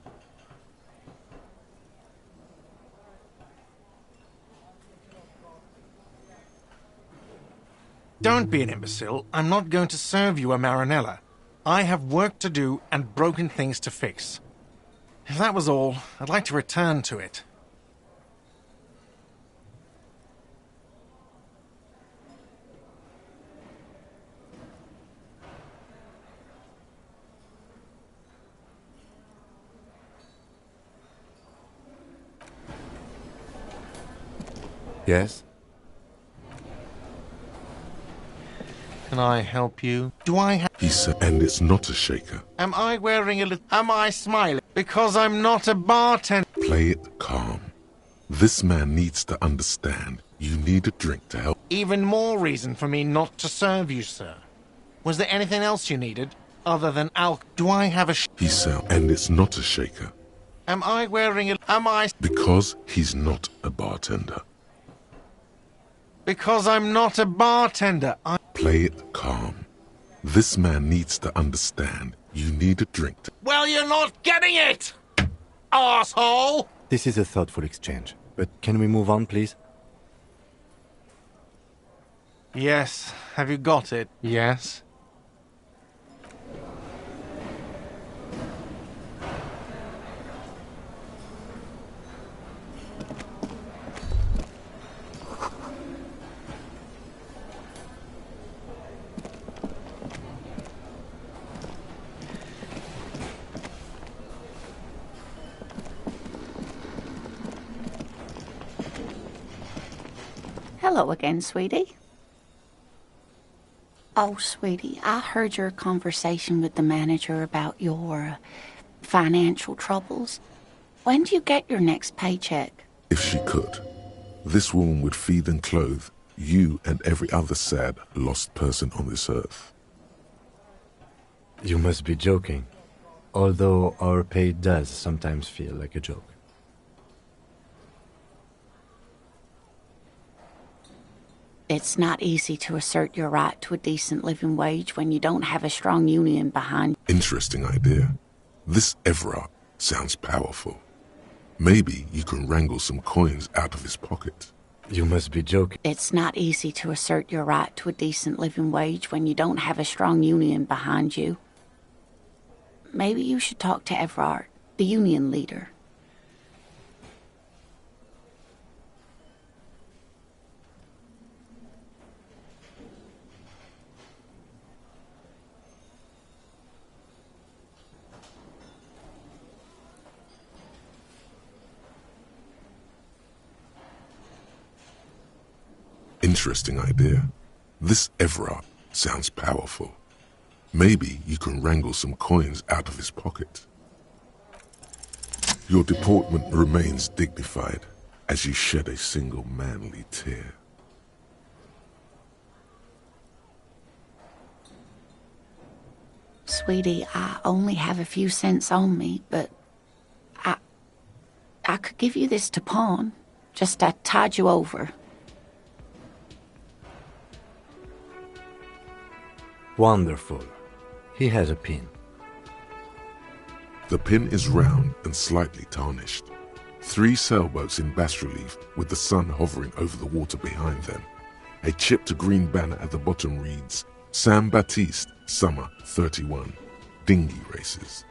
Speaker 8: Don't be an imbecile. I'm not going to serve you a marinella. I have work to do and broken things to fix. If that was all, I'd like to return to it.
Speaker 6: Yes?
Speaker 8: Can I help you? Do I have...
Speaker 1: He said, and it's not a shaker.
Speaker 8: Am I wearing a little... Am I smiling? Because I'm not a bartender.
Speaker 1: Play it calm. This man needs to understand you need a drink to help.
Speaker 8: Even more reason for me not to serve you, sir. Was there anything else you needed other than alcohol? Do I have a...
Speaker 1: He said, and it's not a shaker.
Speaker 8: Am I wearing a... Am I...
Speaker 1: Because he's not a bartender.
Speaker 8: Because I'm not a bartender.
Speaker 1: Play it calm. This man needs to understand you need a drink to...
Speaker 8: Well, you're not getting it, arsehole!
Speaker 6: This is a thoughtful exchange, but can we move on, please?
Speaker 8: Yes. Have you got it? Yes.
Speaker 7: Hello again, sweetie. Oh, sweetie, I heard your conversation with the manager about your financial troubles. When do you get your next paycheck?
Speaker 1: If she could, this woman would feed and clothe you and every other sad, lost person on this earth.
Speaker 6: You must be joking, although our pay does sometimes feel like a joke.
Speaker 7: It's not easy to assert your right to a decent living wage when you don't have a strong union behind you.
Speaker 1: Interesting idea. This Everard sounds powerful. Maybe you can wrangle some coins out of his pocket.
Speaker 6: You must be joking.
Speaker 7: It's not easy to assert your right to a decent living wage when you don't have a strong union behind you. Maybe you should talk to Everard, the union leader.
Speaker 1: Interesting idea. This Everard sounds powerful. Maybe you can wrangle some coins out of his pocket. Your deportment remains dignified as you shed a single manly tear.
Speaker 7: Sweetie, I only have a few cents on me, but I could give you this to pawn. Just to tide you over.
Speaker 6: Wonderful. He has a pin.
Speaker 1: The pin is round and slightly tarnished. 3 sailboats in bas-relief with the sun hovering over the water behind them. A chipped green banner at the bottom reads, San Baptiste, Summer 31, Dinghy Races.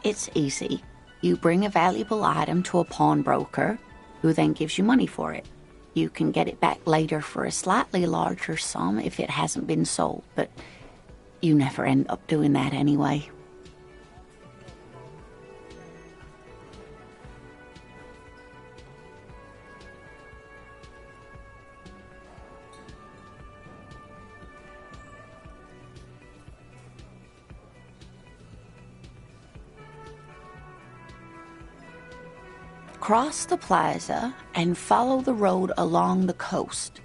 Speaker 7: It's easy. You bring a valuable item to a pawnbroker, who then gives you money for it. You can get it back later for a slightly larger sum if it hasn't been sold, but you never end up doing that anyway. Cross the plaza and follow the road along the coast.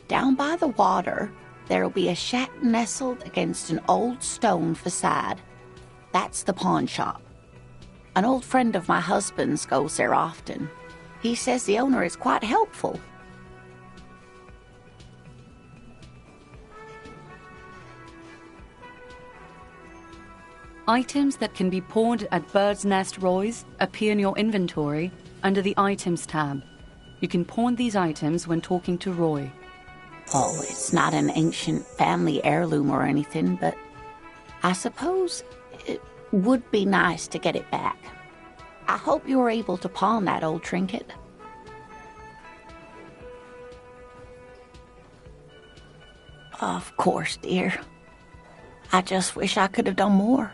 Speaker 7: Down by the water, there'll be a shack nestled against an old stone facade. That's the pawn shop. An old friend of my husband's goes there often. He says the owner is quite helpful.
Speaker 9: Items that can be pawned at Bird's Nest Roy's appear in your inventory under the Items tab. You can pawn these items when talking to Roy.
Speaker 7: Oh, it's not an ancient family heirloom or anything, but I suppose it would be nice to get it back. I hope you're able to pawn that old trinket. Of course, dear. I just wish I could have done more.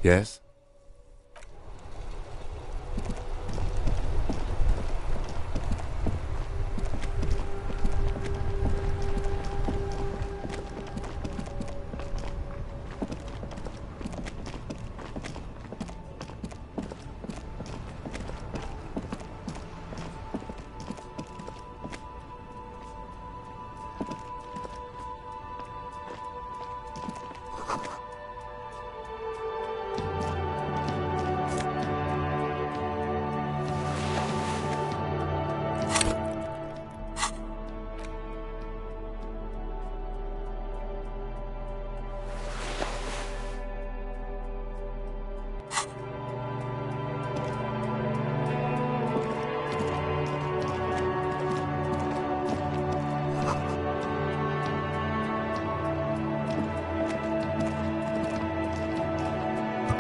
Speaker 6: Yes?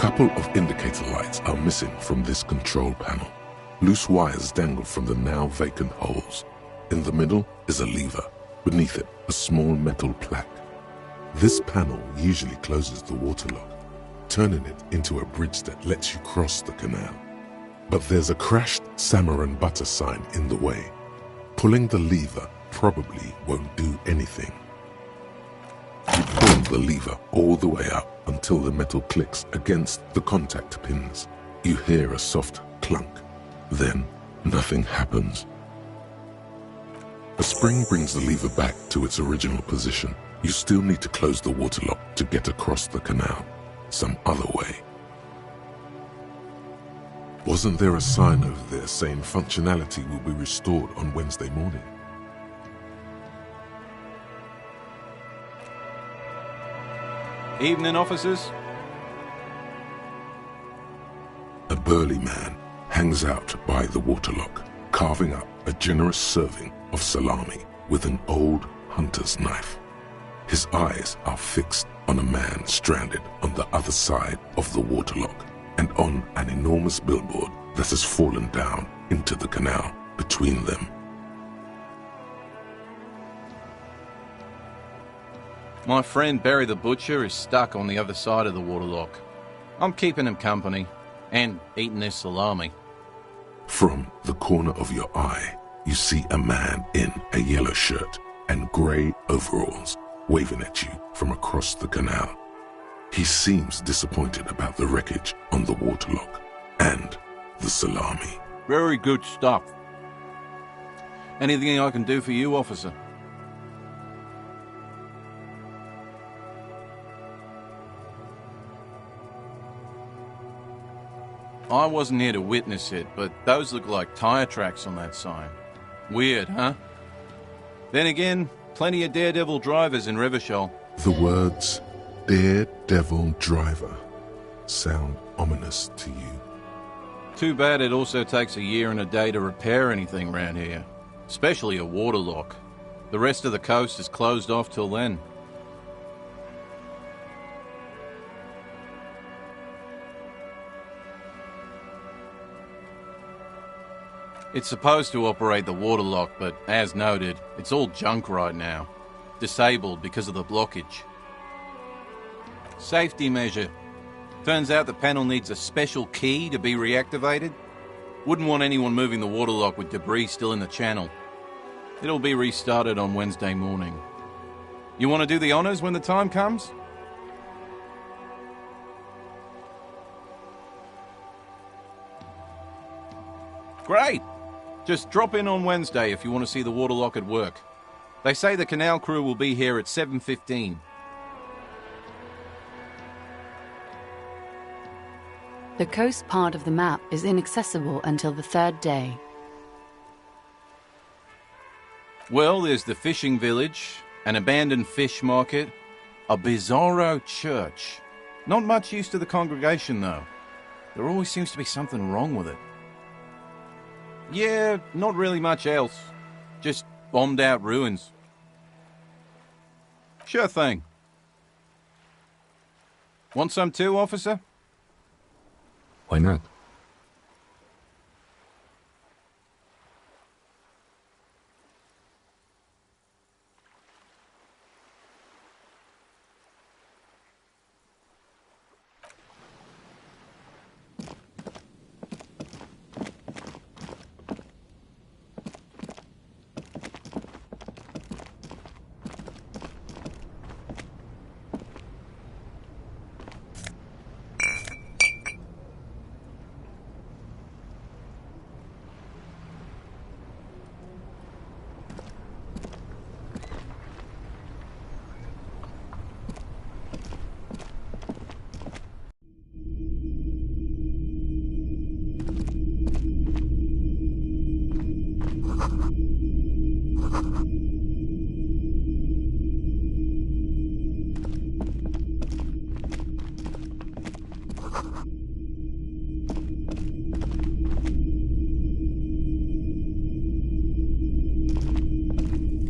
Speaker 1: couple of indicator lights are missing from this control panel. Loose wires dangle from the now vacant holes. In the middle is a lever. Beneath it, a small metal plaque. This panel usually closes the waterlock, turning it into a bridge that lets you cross the canal. But there's a crashed salmon and butter sign in the way. Pulling the lever probably won't do anything. You pull the lever all the way up until the metal clicks against the contact pins. You hear a soft clunk. Then nothing happens. A spring brings the lever back to its original position. You still need to close the waterlock to get across the canal, some other way. Wasn't there a sign over there saying functionality will be restored on Wednesday morning?
Speaker 10: Evening, officers.
Speaker 1: A burly man hangs out by the waterlock, carving up a generous serving of salami with an old hunter's knife. His eyes are fixed on a man stranded on the other side of the waterlock and on an enormous billboard that has fallen down into the canal between them.
Speaker 10: My friend Barry the Butcher is stuck on the other side of the waterlock. I'm keeping him company and eating his salami.
Speaker 1: From the corner of your eye, you see a man in a yellow shirt and grey overalls waving at you from across the canal. He seems disappointed about the wreckage on the waterlock and the salami.
Speaker 10: Very good stuff. Anything I can do for you, officer? I wasn't here to witness it, but those look like tire tracks on that sign. Weird, huh? Then again, plenty of daredevil drivers in Revachol.
Speaker 1: The words daredevil driver sound ominous to you.
Speaker 10: Too bad it also takes a year and a day to repair anything around here, especially a waterlock. The rest of the coast is closed off till then. It's supposed to operate the waterlock, but as noted, it's all junk right now. Disabled because of the blockage. Safety measure. Turns out the panel needs a special key to be reactivated. Wouldn't want anyone moving the waterlock with debris still in the channel. It'll be restarted on Wednesday morning. You want to do the honors when the time comes? Great! Just drop in on Wednesday if you want to see the waterlock at work. They say the canal crew will be here at 7:15.
Speaker 9: The coast part of the map is inaccessible until the third day.
Speaker 10: Well, there's the fishing village, an abandoned fish market, a bizarro church. Not much use to the congregation, though. There always seems to be something wrong with it. Yeah, not really much else. Just bombed out ruins. Sure thing. Want some too, officer?
Speaker 6: Why not?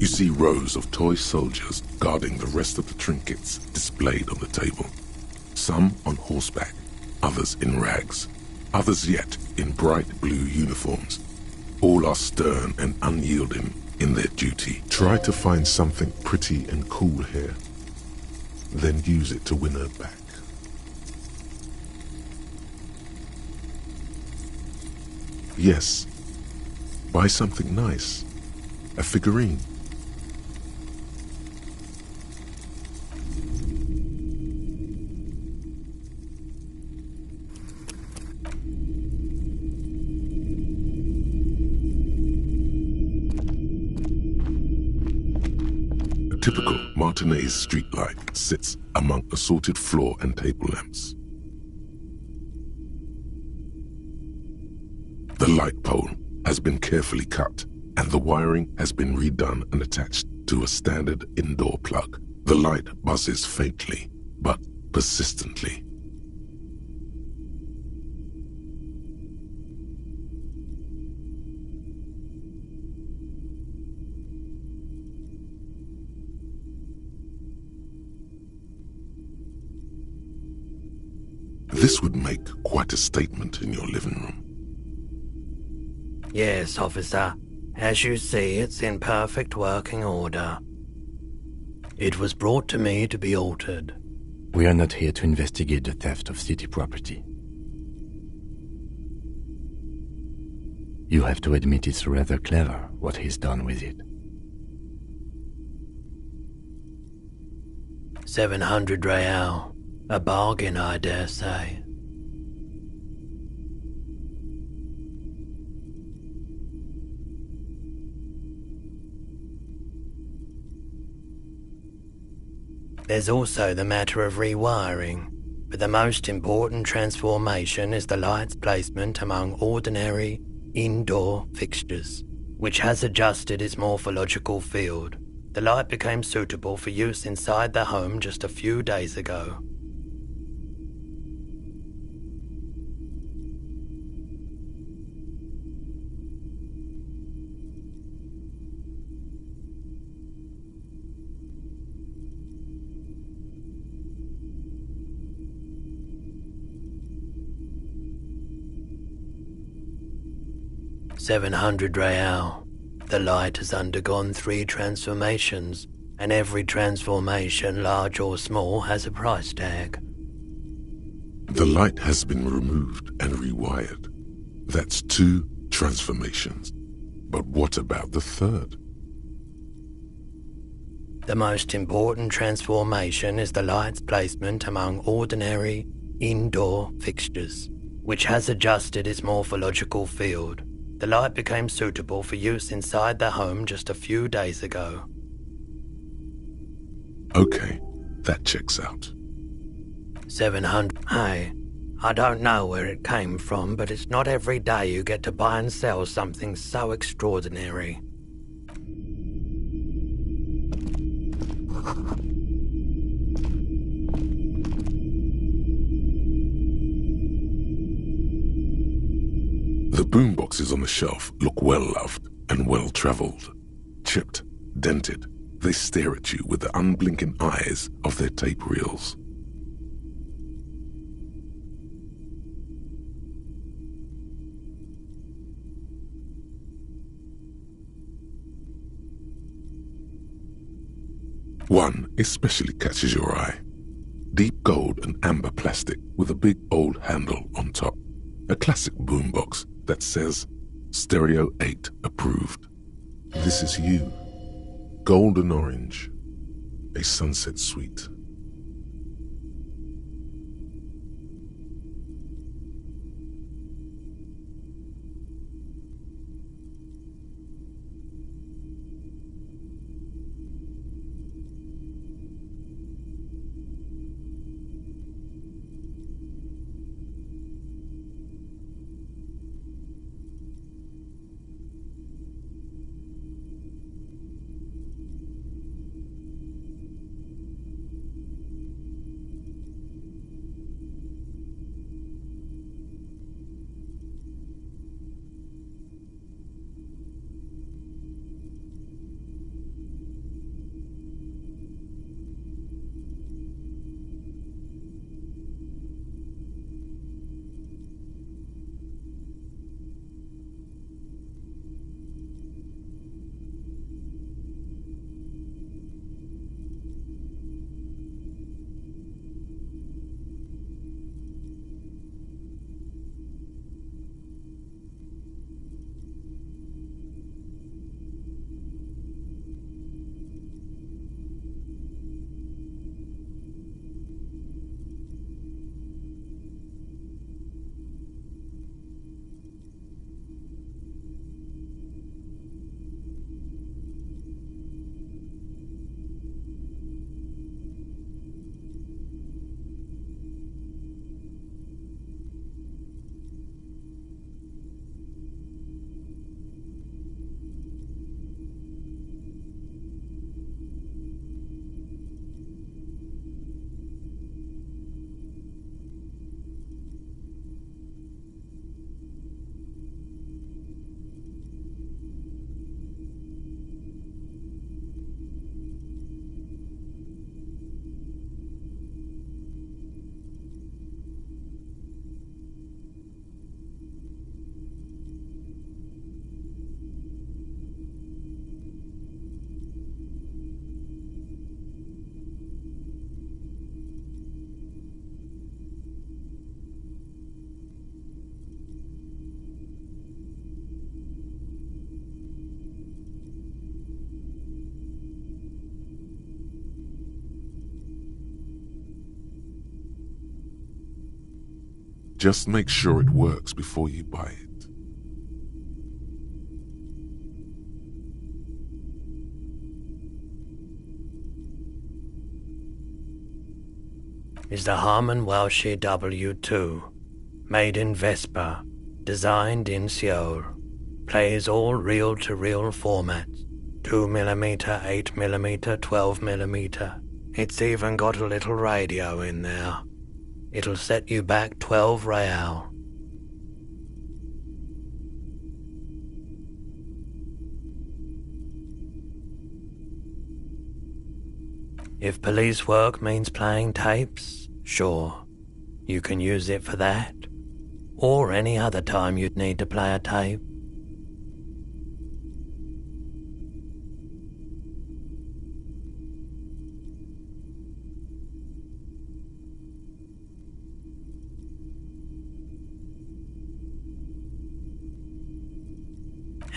Speaker 1: You see rows of toy soldiers guarding the rest of the trinkets displayed on the table. Some on horseback, others in rags, others yet in bright blue uniforms. All are stern and unyielding in their duty. Try to find something pretty and cool here, then use it to win her back. Yes, buy something nice, a figurine. A typical Martinez streetlight sits among assorted floor and table lamps. The light pole has been carefully cut, and the wiring has been redone and attached to a standard indoor plug. The light buzzes faintly, but persistently. This would make quite a statement in your living room.
Speaker 11: Yes, officer. As you see, it's in perfect working order. It was brought to me to be altered.
Speaker 6: We are not here to investigate the theft of city property. You have to admit it's rather clever what he's done with it.
Speaker 11: 700 real. A bargain, I dare say. There's also the matter of rewiring, but the most important transformation is the light's placement among ordinary, indoor fixtures, which has adjusted its morphological field. The light became suitable for use inside the home just a few days ago. $700 real. The light has undergone 3 transformations, and every transformation, large or small, has a price tag.
Speaker 1: The light has been removed and rewired. That's 2 transformations. But what about the 3rd?
Speaker 11: The most important transformation is the light's placement among ordinary, indoor fixtures, which has adjusted its morphological field. The light became suitable for use inside the home just a few days ago.
Speaker 1: Okay, that checks out.
Speaker 11: 700. Hey, I don't know where it came from, but it's not every day you get to buy and sell something so extraordinary.
Speaker 1: The boomboxes on the shelf look well-loved and well-traveled. Chipped, dented, they stare at you with the unblinking eyes of their tape reels. One especially catches your eye. Deep gold and amber plastic with a big old handle on top. A classic boombox that says Stereo 8 approved. This is you. Golden orange. A sunset suite. Just make sure it works before you buy it.
Speaker 11: Is the Harman Welsh W2, made in Vespa, designed in Seoul, plays all reel-to-reel formats, 2mm, 8mm, 12mm. It's even got a little radio in there. It'll set you back 12 real. If police work means playing tapes, sure, you can use it for that, or any other time you'd need to play a tape.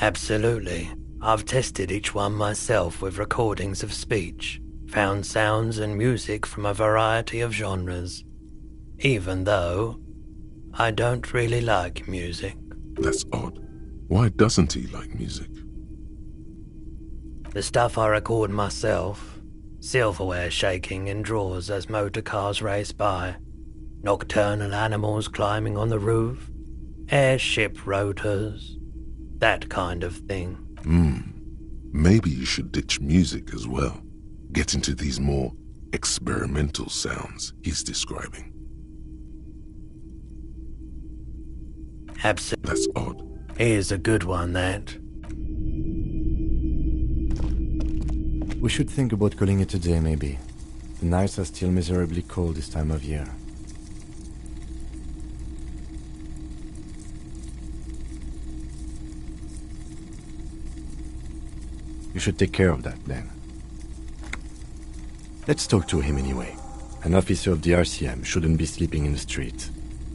Speaker 11: Absolutely. I've tested each one myself with recordings of speech, found sounds and music from a variety of genres, even though I don't really like music.
Speaker 1: That's odd. Why doesn't he like music?
Speaker 11: The stuff I record myself, silverware shaking in drawers as motor cars race by, nocturnal animals climbing on the roof, airship rotors, that kind of thing.
Speaker 1: Maybe you should ditch music as well. Get into these more experimental sounds he's describing.
Speaker 11: Absolutely.
Speaker 1: That's odd.
Speaker 11: Here's a good one, that.
Speaker 6: We should think about calling it a day, maybe. The nights are still miserably cold this time of year. You should take care of that, then. Let's talk to him anyway. An officer of the RCM shouldn't be sleeping in the street.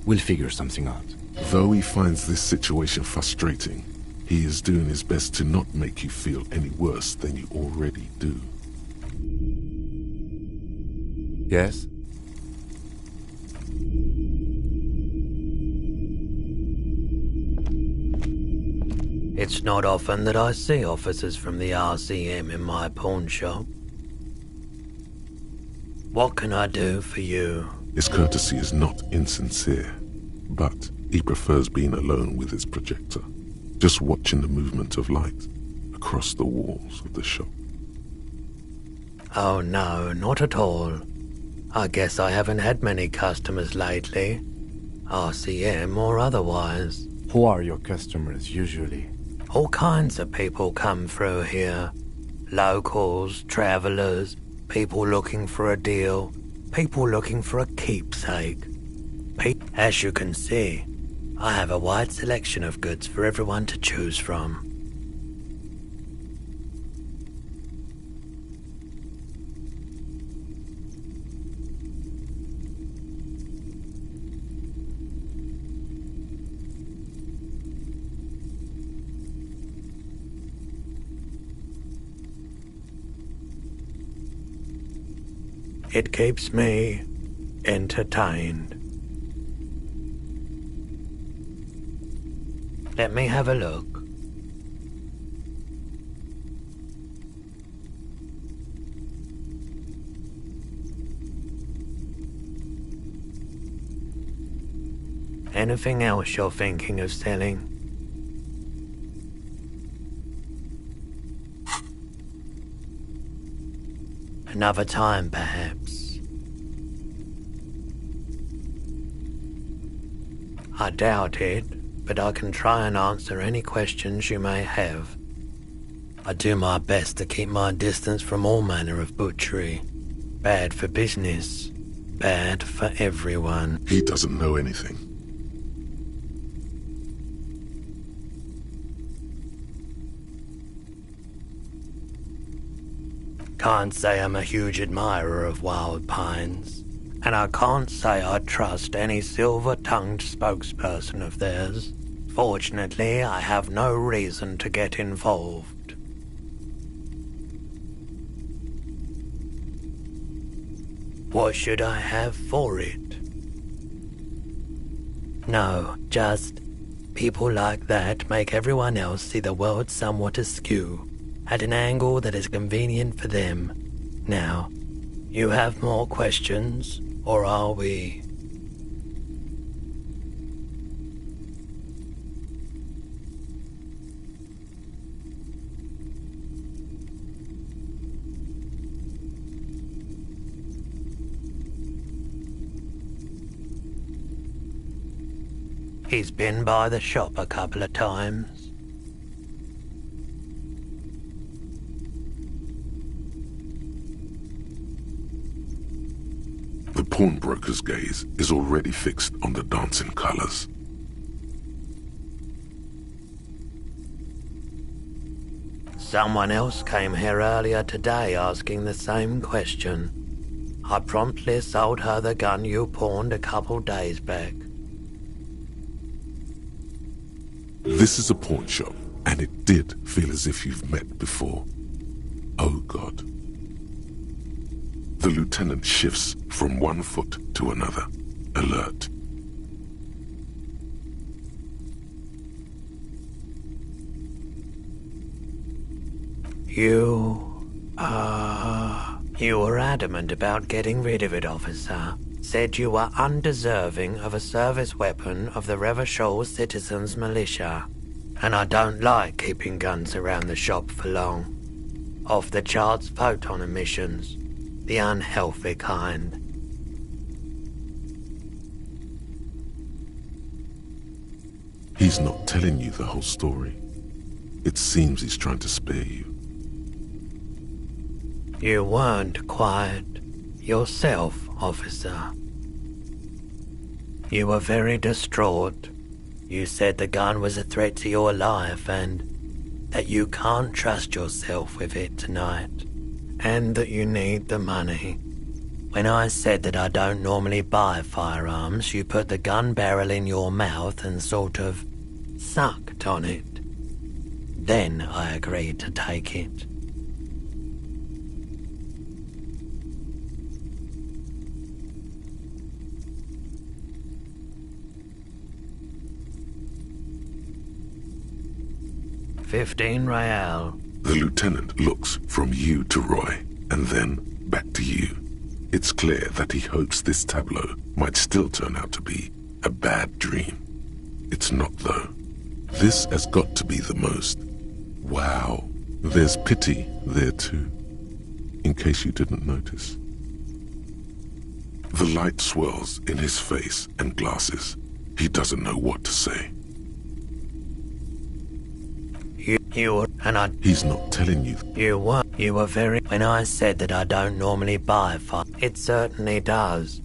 Speaker 6: We'll figure something out.
Speaker 1: Though he finds this situation frustrating, he is doing his best to not make you feel any worse than you already do.
Speaker 6: Yes?
Speaker 11: It's not often that I see officers from the RCM in my pawn shop. What can I do for you?
Speaker 1: His courtesy is not insincere, but he prefers being alone with his projector, just watching the movement of light across the walls of the shop.
Speaker 11: Oh no, not at all. I guess I haven't had many customers lately, RCM or otherwise.
Speaker 6: Who are your customers usually?
Speaker 11: All kinds of people come through here. Locals, travelers, people looking for a deal, people looking for a keepsake. As you can see, I have a wide selection of goods for everyone to choose from. It keeps me entertained. Let me have a look. Anything else you're thinking of selling? Another time, perhaps. I doubt it, but I can try and answer any questions you may have. I do my best to keep my distance from all manner of butchery. Bad for business, bad for everyone.
Speaker 1: He doesn't know anything.
Speaker 11: Can't say I'm a huge admirer of wild pines, and I can't say I trust any silver-tongued spokesperson of theirs. Fortunately, I have no reason to get involved. What should I have for it? No, just people like that make everyone else see the world somewhat askew, at an angle that is convenient for them. Now, you have more questions, or are we? He's been by the shop a couple of times.
Speaker 1: The pawnbroker's gaze is already fixed on the dancing colors.
Speaker 11: Someone else came here earlier today asking the same question. I promptly sold her the gun you pawned a couple days back.
Speaker 1: This is a pawn shop, and it did feel as if you've met before. Oh God. The lieutenant shifts from one foot to another, alert.
Speaker 11: You were adamant about getting rid of it, officer. Said you were undeserving of a service weapon of the Revachol Citizens Militia. And I don't like keeping guns around the shop for long. Off the charts photon emissions. The unhealthy kind.
Speaker 1: He's not telling you the whole story. It seems he's trying to spare you.
Speaker 11: You weren't quiet yourself, officer. You were very distraught. You said the gun was a threat to your life and that you can't trust yourself with it tonight, and that you need the money. When I said that I don't normally buy firearms, you put the gun barrel in your mouth and sort of sucked on it. Then I agreed to take it. $15 real.
Speaker 1: The lieutenant looks from you to Roy, and then back to you. It's clear that he hopes this tableau might still turn out to be a bad dream. It's not, though. This has got to be the most. Wow. There's pity there, too, in case you didn't notice. The light swirls in his face and glasses. He doesn't know what to say. He's not telling you.
Speaker 11: You were very... When I said that I don't normally buy fire, it certainly does.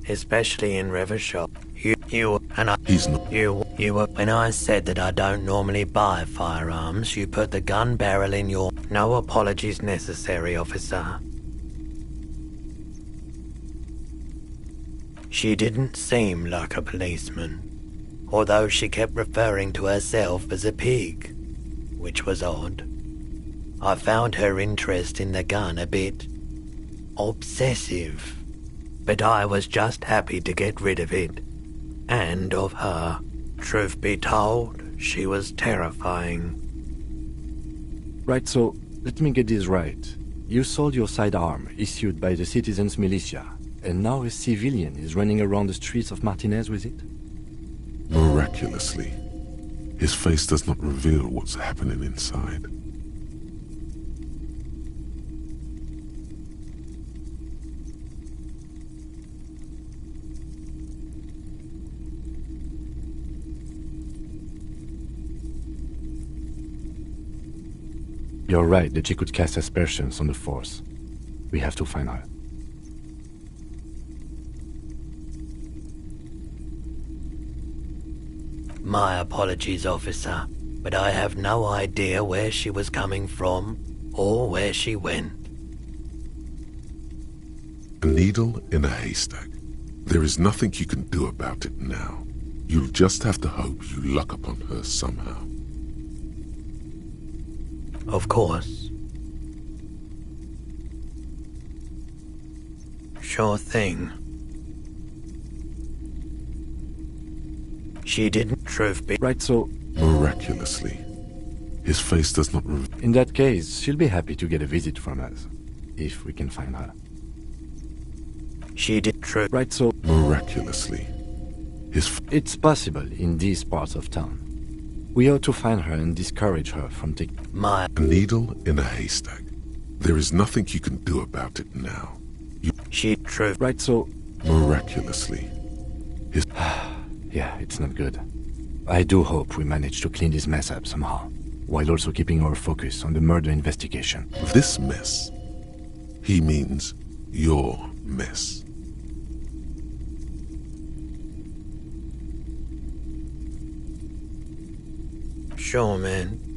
Speaker 11: Especially in Revachol.
Speaker 1: He's not.
Speaker 11: You were... When I said that I don't normally buy firearms, you put the gun barrel in your... No apologies necessary, officer. She didn't seem like a policeman, although she kept referring to herself as a pig, which was odd. I found her interest in the gun a bit obsessive, but I was just happy to get rid of it, and of her. Truth be told, she was terrifying.
Speaker 6: Right, so let me get this right. You sold your sidearm, issued by the Citizens Militia, and now a civilian is running around the streets of Martinez with it?
Speaker 1: Miraculously, his face does not reveal what's happening inside.
Speaker 6: You're right that she could cast aspersions on the Force. We have to find her.
Speaker 11: My apologies, officer, but I have no idea where she was coming from or where she went.
Speaker 1: A needle in a haystack. There is nothing you can do about it now. You'll just have to hope you luck upon her somehow.
Speaker 11: Of course. Sure thing. She didn't, truth be.
Speaker 6: Right, so
Speaker 1: Miraculously, his face does not reveal.
Speaker 6: in that case, she'll be happy to get a visit from us, if we can find her.
Speaker 11: She did, truth.
Speaker 6: Right, so
Speaker 1: Miraculously,
Speaker 6: it's possible in these parts of town. We ought to find her and discourage her from taking
Speaker 1: a needle in a haystack. There is nothing you can do about it now.
Speaker 11: She, truth.
Speaker 6: Right, so
Speaker 1: Miraculously, his
Speaker 6: yeah, it's not good. I do hope we manage to clean this mess up somehow, while also keeping our focus on the murder investigation.
Speaker 1: This mess, he means your mess.
Speaker 11: Sure, man.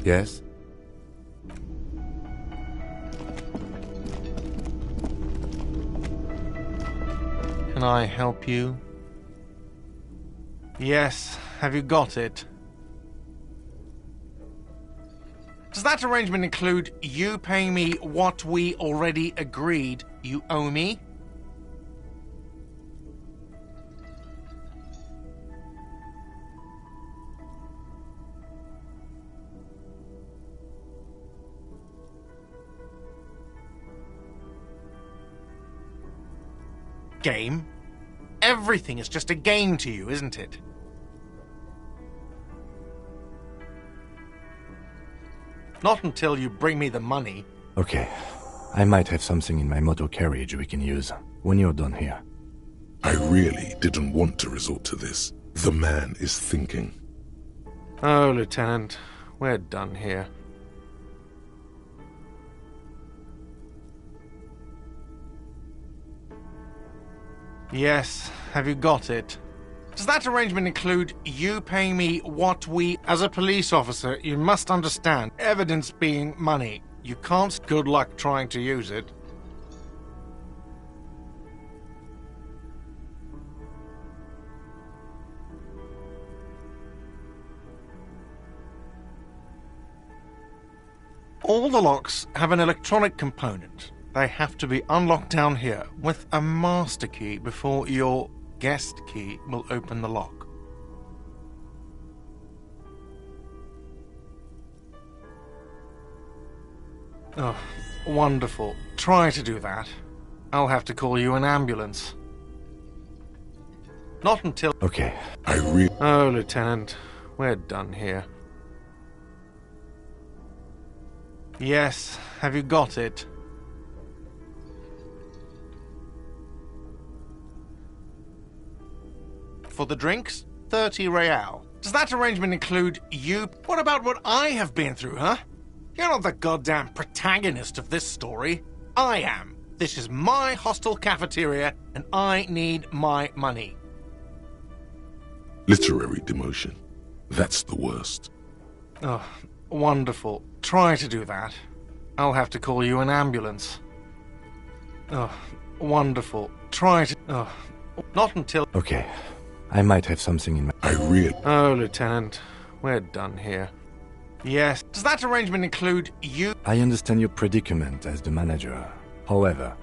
Speaker 6: Yes?
Speaker 8: Can I help you? Yes, have you got it? Does that arrangement include you paying me what we already agreed you owe me? Game? Everything is just a game to you, isn't it? Not until you bring me the money.
Speaker 6: Okay. I might have something in my motor carriage we can use when you're done here.
Speaker 1: I really didn't want to resort to this. The man is thinking.
Speaker 8: Oh, Lieutenant, we're done here. Yes, have you got it? Does that arrangement include you paying me what we... As a police officer, you must understand, evidence being money. You can't... Good luck trying to use it. All the locks have an electronic component. They have to be unlocked down here with a master key before your guest key will open the lock. Oh, wonderful. Try to do that. I'll have to call you an ambulance. Not until...
Speaker 6: Okay.
Speaker 8: Oh, Lieutenant, we're done here. Yes, have you got it? For the drinks, 30 real. Does that arrangement include you? What about what I have been through, huh? You're not the goddamn protagonist of this story. I am. This is my hostel cafeteria, and I need my money.
Speaker 1: Literary demotion. That's the worst.
Speaker 8: Oh, wonderful. Try to do that. I'll have to call you an ambulance. Oh, wonderful. Try to... Oh, not until...
Speaker 6: Okay. I might have something in my...
Speaker 8: Oh, Lieutenant, we're done here. Yes. Does that arrangement include you?
Speaker 6: I understand your predicament as the manager. However,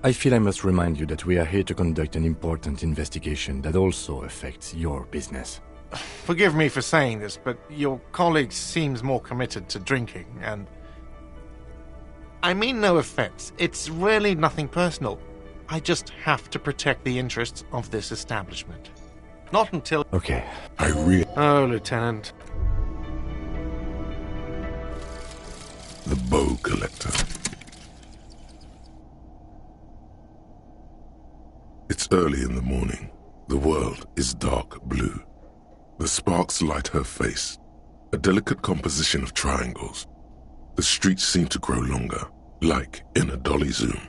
Speaker 6: I feel I must remind you that we are here to conduct an important investigation that also affects your business.
Speaker 8: Forgive me for saying this, but your colleague seems more committed to drinking, and... I mean no offense. It's really nothing personal. I just have to protect the interests of this establishment. Not until...
Speaker 6: Okay.
Speaker 8: Oh, Lieutenant.
Speaker 1: The bow collector. It's early in the morning. The world is dark blue. The sparks light her face, a delicate composition of triangles. The streets seem to grow longer, like in a dolly zoom.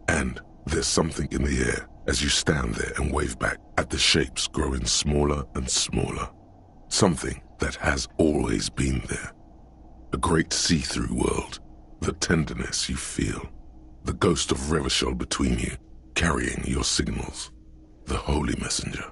Speaker 1: And there's something in the air as you stand there and wave back at the shapes growing smaller and smaller. Something that has always been there. A great see-through world. The tenderness you feel. The ghost of Revachol between you, carrying your signals. The holy messenger.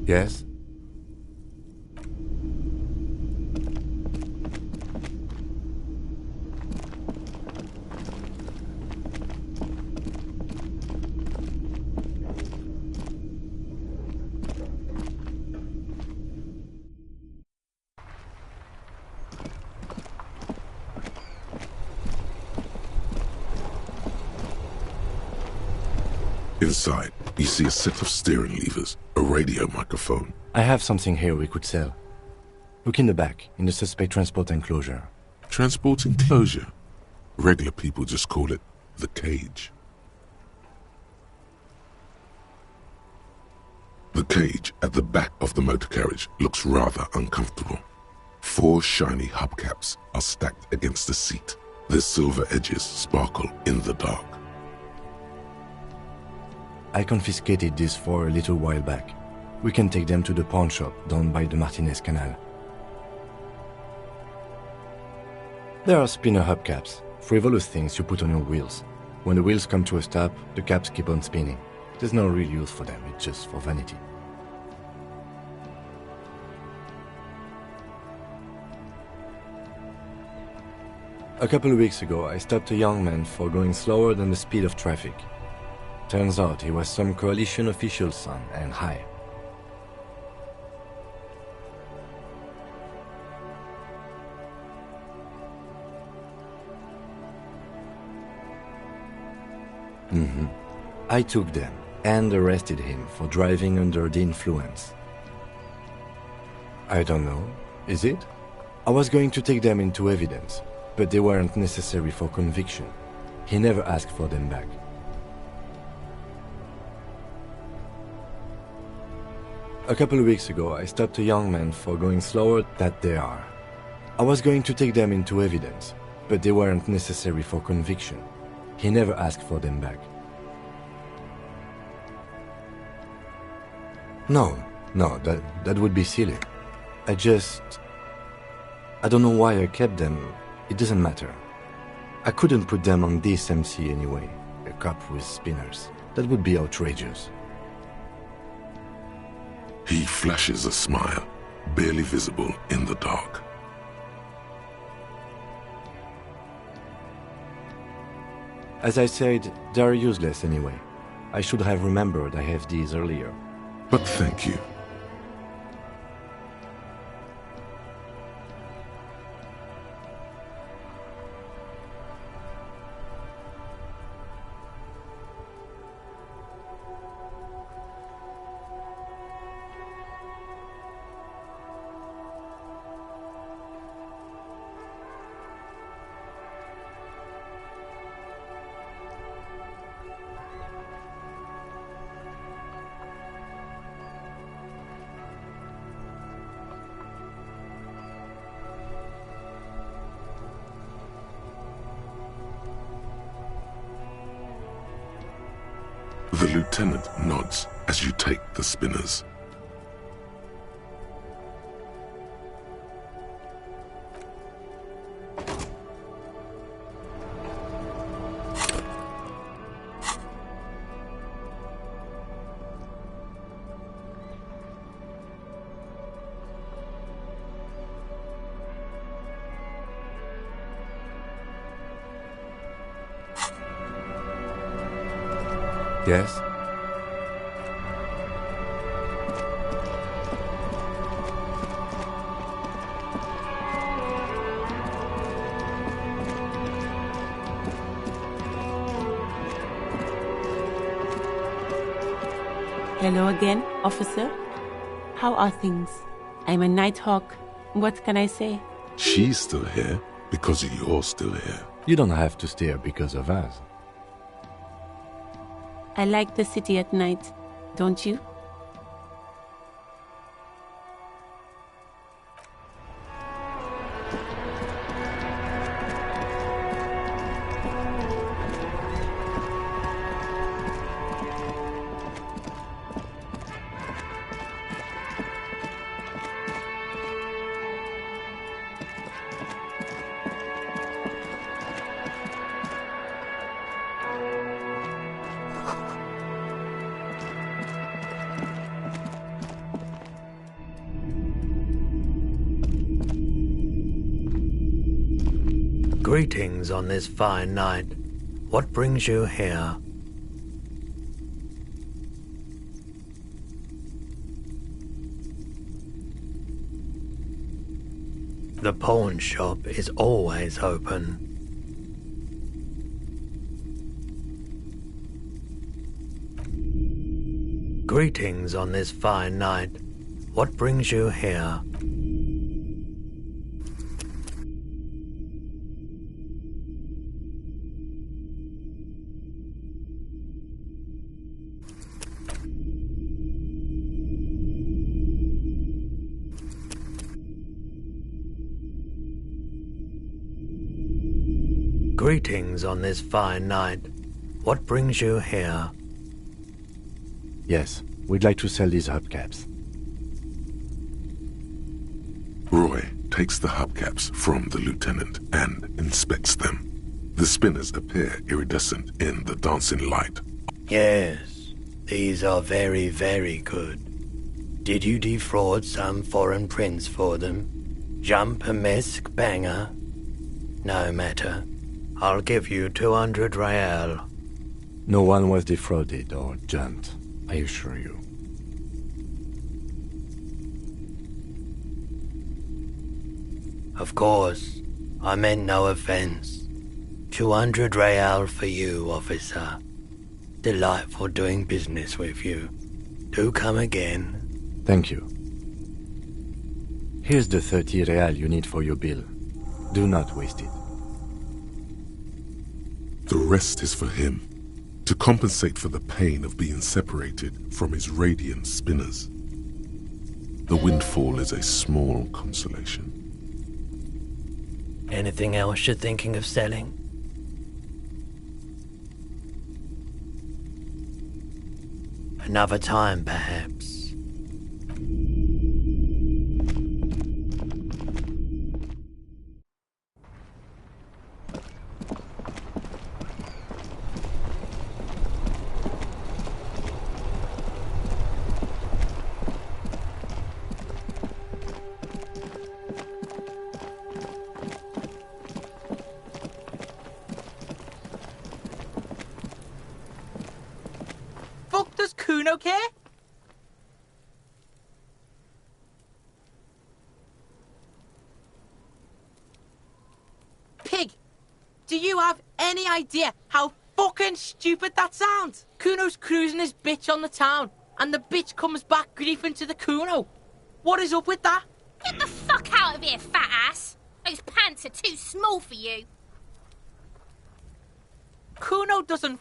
Speaker 6: Yes?
Speaker 1: Inside, you see a set of steering levers, a radio microphone.
Speaker 6: I have something here we could sell. Look in the back, in the suspect transport enclosure.
Speaker 1: Transport enclosure? Regular people just call it the cage. The cage at the back of the motor carriage looks rather uncomfortable. 4 shiny hubcaps are stacked against the seat. Their silver edges sparkle in the dark.
Speaker 6: I confiscated these 4 a little while back. We can take them to the pawn shop down by the Martinez Canal. There are spinner hubcaps, frivolous things you put on your wheels. When the wheels come to a stop, the caps keep on spinning. There's no real use for them, it's just for vanity. A couple of weeks ago, I stopped a young man for going slower than the speed of traffic. Turns out he was some coalition official's son and high. I took them and arrested him for driving under the influence. I don't know, is it? I was going to take them into evidence, but they weren't necessary for conviction. He never asked for them back. A couple of weeks ago, I stopped a young man for going slower than they are. I was going to take them into evidence, but they weren't necessary for conviction. He never asked for them back. No, that would be silly. I don't know why I kept them. It doesn't matter. I couldn't put them on this MC anyway. A cop with spinners. That would be outrageous.
Speaker 1: He flashes a smile, barely visible in the dark.
Speaker 6: As I said, they're useless anyway. I should have remembered I have these earlier.
Speaker 1: But thank you. The lieutenant nods as you take the spinners.
Speaker 6: Yes?
Speaker 12: Hello again, officer. How are things? I'm a Nighthawk. What can I say?
Speaker 1: She's still here because you're still here.
Speaker 6: You don't have to stay here because of us.
Speaker 12: I like the city at night, don't you?
Speaker 11: Greetings on this fine night. What brings you here? The pawn shop is always open. Greetings on this fine night. What brings you here? Greetings on this fine night. What brings you here?
Speaker 6: Yes, we'd like to sell these hubcaps.
Speaker 1: Roy takes the hubcaps from the lieutenant and inspects them. The spinners appear iridescent in the dancing light.
Speaker 11: Yes, these are very, very good. Did you defraud some foreign prince for them? Jump-a-mesk banger? No matter. I'll give you 200 real.
Speaker 6: No one was defrauded or jumped, I assure you.
Speaker 11: Of course, I meant no offense. 200 real for you, officer. Delightful doing business with you. Do come again.
Speaker 6: Thank you. Here's the 30 real you need for your bill. Do not waste it.
Speaker 1: The rest is for him, to compensate for the pain of being separated from his radiant spinners. The windfall is a small consolation.
Speaker 11: Anything else you're thinking of selling? Another time, perhaps.
Speaker 13: Fuck does Kuno care? Pig, do you have any idea how fucking stupid that sounds? Kuno's cruising his bitch on the town, and the bitch comes back griefing to the Kuno. What is up with that?
Speaker 14: Get the fuck out of here, fat ass! Those pants are too small for you.
Speaker 13: Kuno doesn't...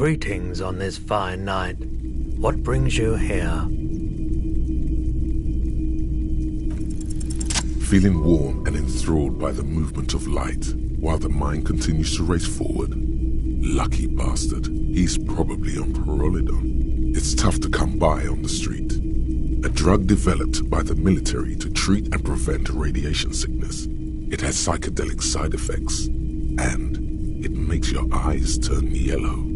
Speaker 11: Greetings on this fine night. What brings you here?
Speaker 1: Feeling warm and enthralled by the movement of light, while the mind continues to race forward. Lucky bastard, he's probably on Pyrrolidon. It's tough to come by on the street. A drug developed by the military to treat and prevent radiation sickness. It has psychedelic side effects, and it makes your eyes turn yellow.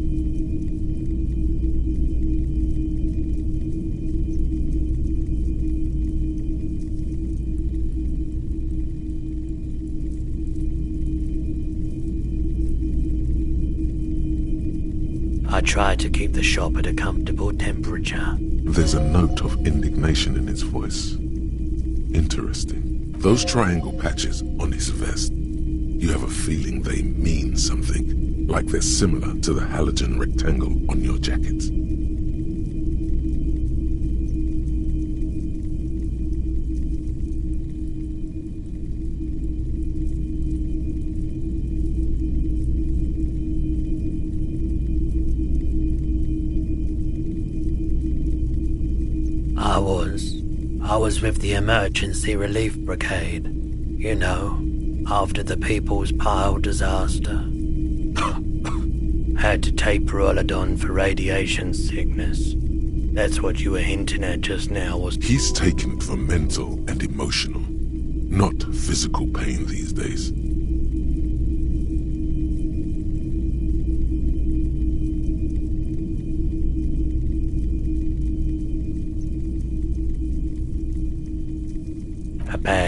Speaker 11: I try to keep the shop at a comfortable temperature.
Speaker 1: There's a note of indignation in his voice. Interesting. Those triangle patches on his vest, you have a feeling they mean something, like they're similar to the halogen rectangle on your jacket.
Speaker 11: I was with the Emergency Relief Brigade. You know, after the People's Pile disaster. Had to take Pyrrolidon for radiation sickness. That's what you were hinting at just now, was...
Speaker 1: He's taken it for mental and emotional, not physical pain these days.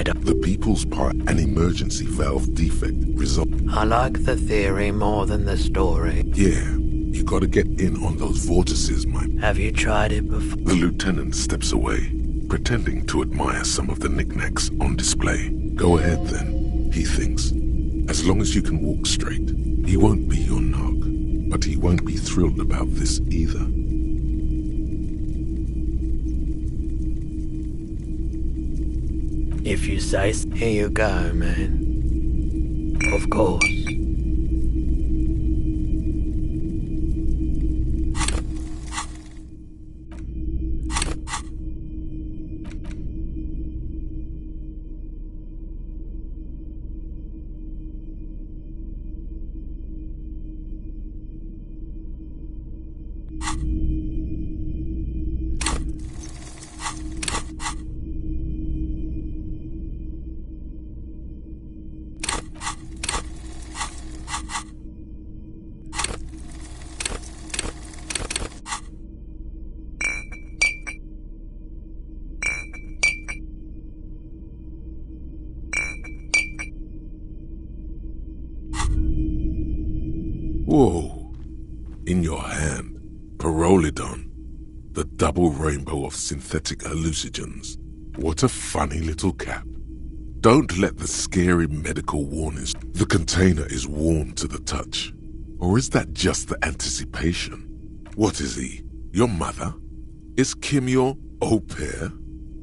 Speaker 11: The
Speaker 1: People's Part, an emergency valve defect result.
Speaker 11: I like the theory more than the story.
Speaker 1: Yeah, you gotta get in on those vortices, mate.
Speaker 11: Have you tried it before?
Speaker 1: The lieutenant steps away, pretending to admire some of the knickknacks on display. Go ahead then, he thinks. As long as you can walk straight, he won't be your nog, but he won't be thrilled about this either.
Speaker 11: If you say so, here you go, man. Of course.
Speaker 1: Whoa. In your hand, Pyrrolidon, the double rainbow of synthetic hallucinogens. What a funny little cap. Don't let the scary medical warnings... The container is warm to the touch. Or is that just the anticipation? What is he? Your mother? Is Kim your au pair?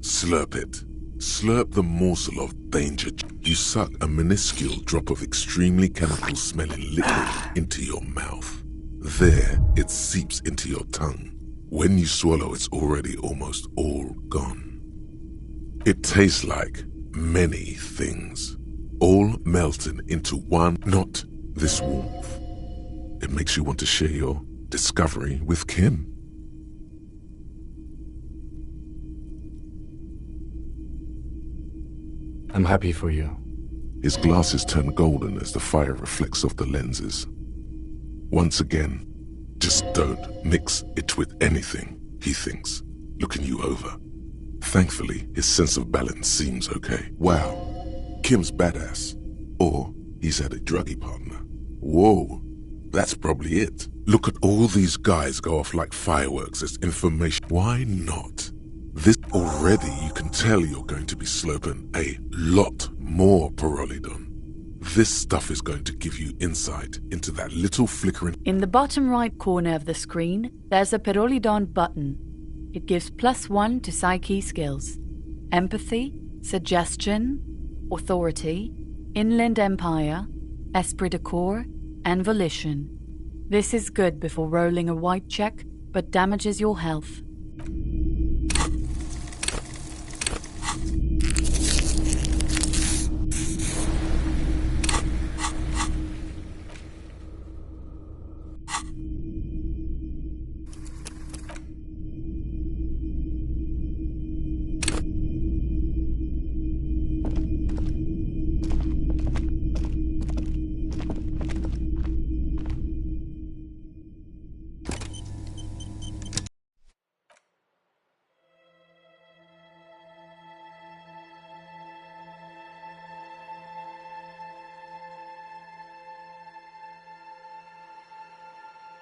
Speaker 1: Slurp it. Slurp the morsel of danger. You suck a minuscule drop of extremely chemical-smelling liquid into your mouth. There, it seeps into your tongue. When you swallow, it's already almost all gone. It tastes like many things, all melting into one, not this warmth. It makes you want to share your discovery with Kim.
Speaker 6: I'm happy for you.
Speaker 1: His glasses turn golden as the fire reflects off the lenses. Once again, just don't mix it with anything, he thinks, looking you over. Thankfully, his sense of balance seems okay. Wow, Kim's badass. Or he's had a druggy partner. Whoa, that's probably it. Look at all these guys go off like fireworks as information. Why not? This already you can tell you're going to be slurping a lot more Pyrrolidon. This stuff is going to give you insight into that little flickering...
Speaker 9: In the bottom right corner of the screen, there's a Pyrrolidon button. It gives +1 to psyche skills. Empathy, suggestion, authority, inland empire, esprit de corps, and volition. This is good before rolling a white check, but damages your health.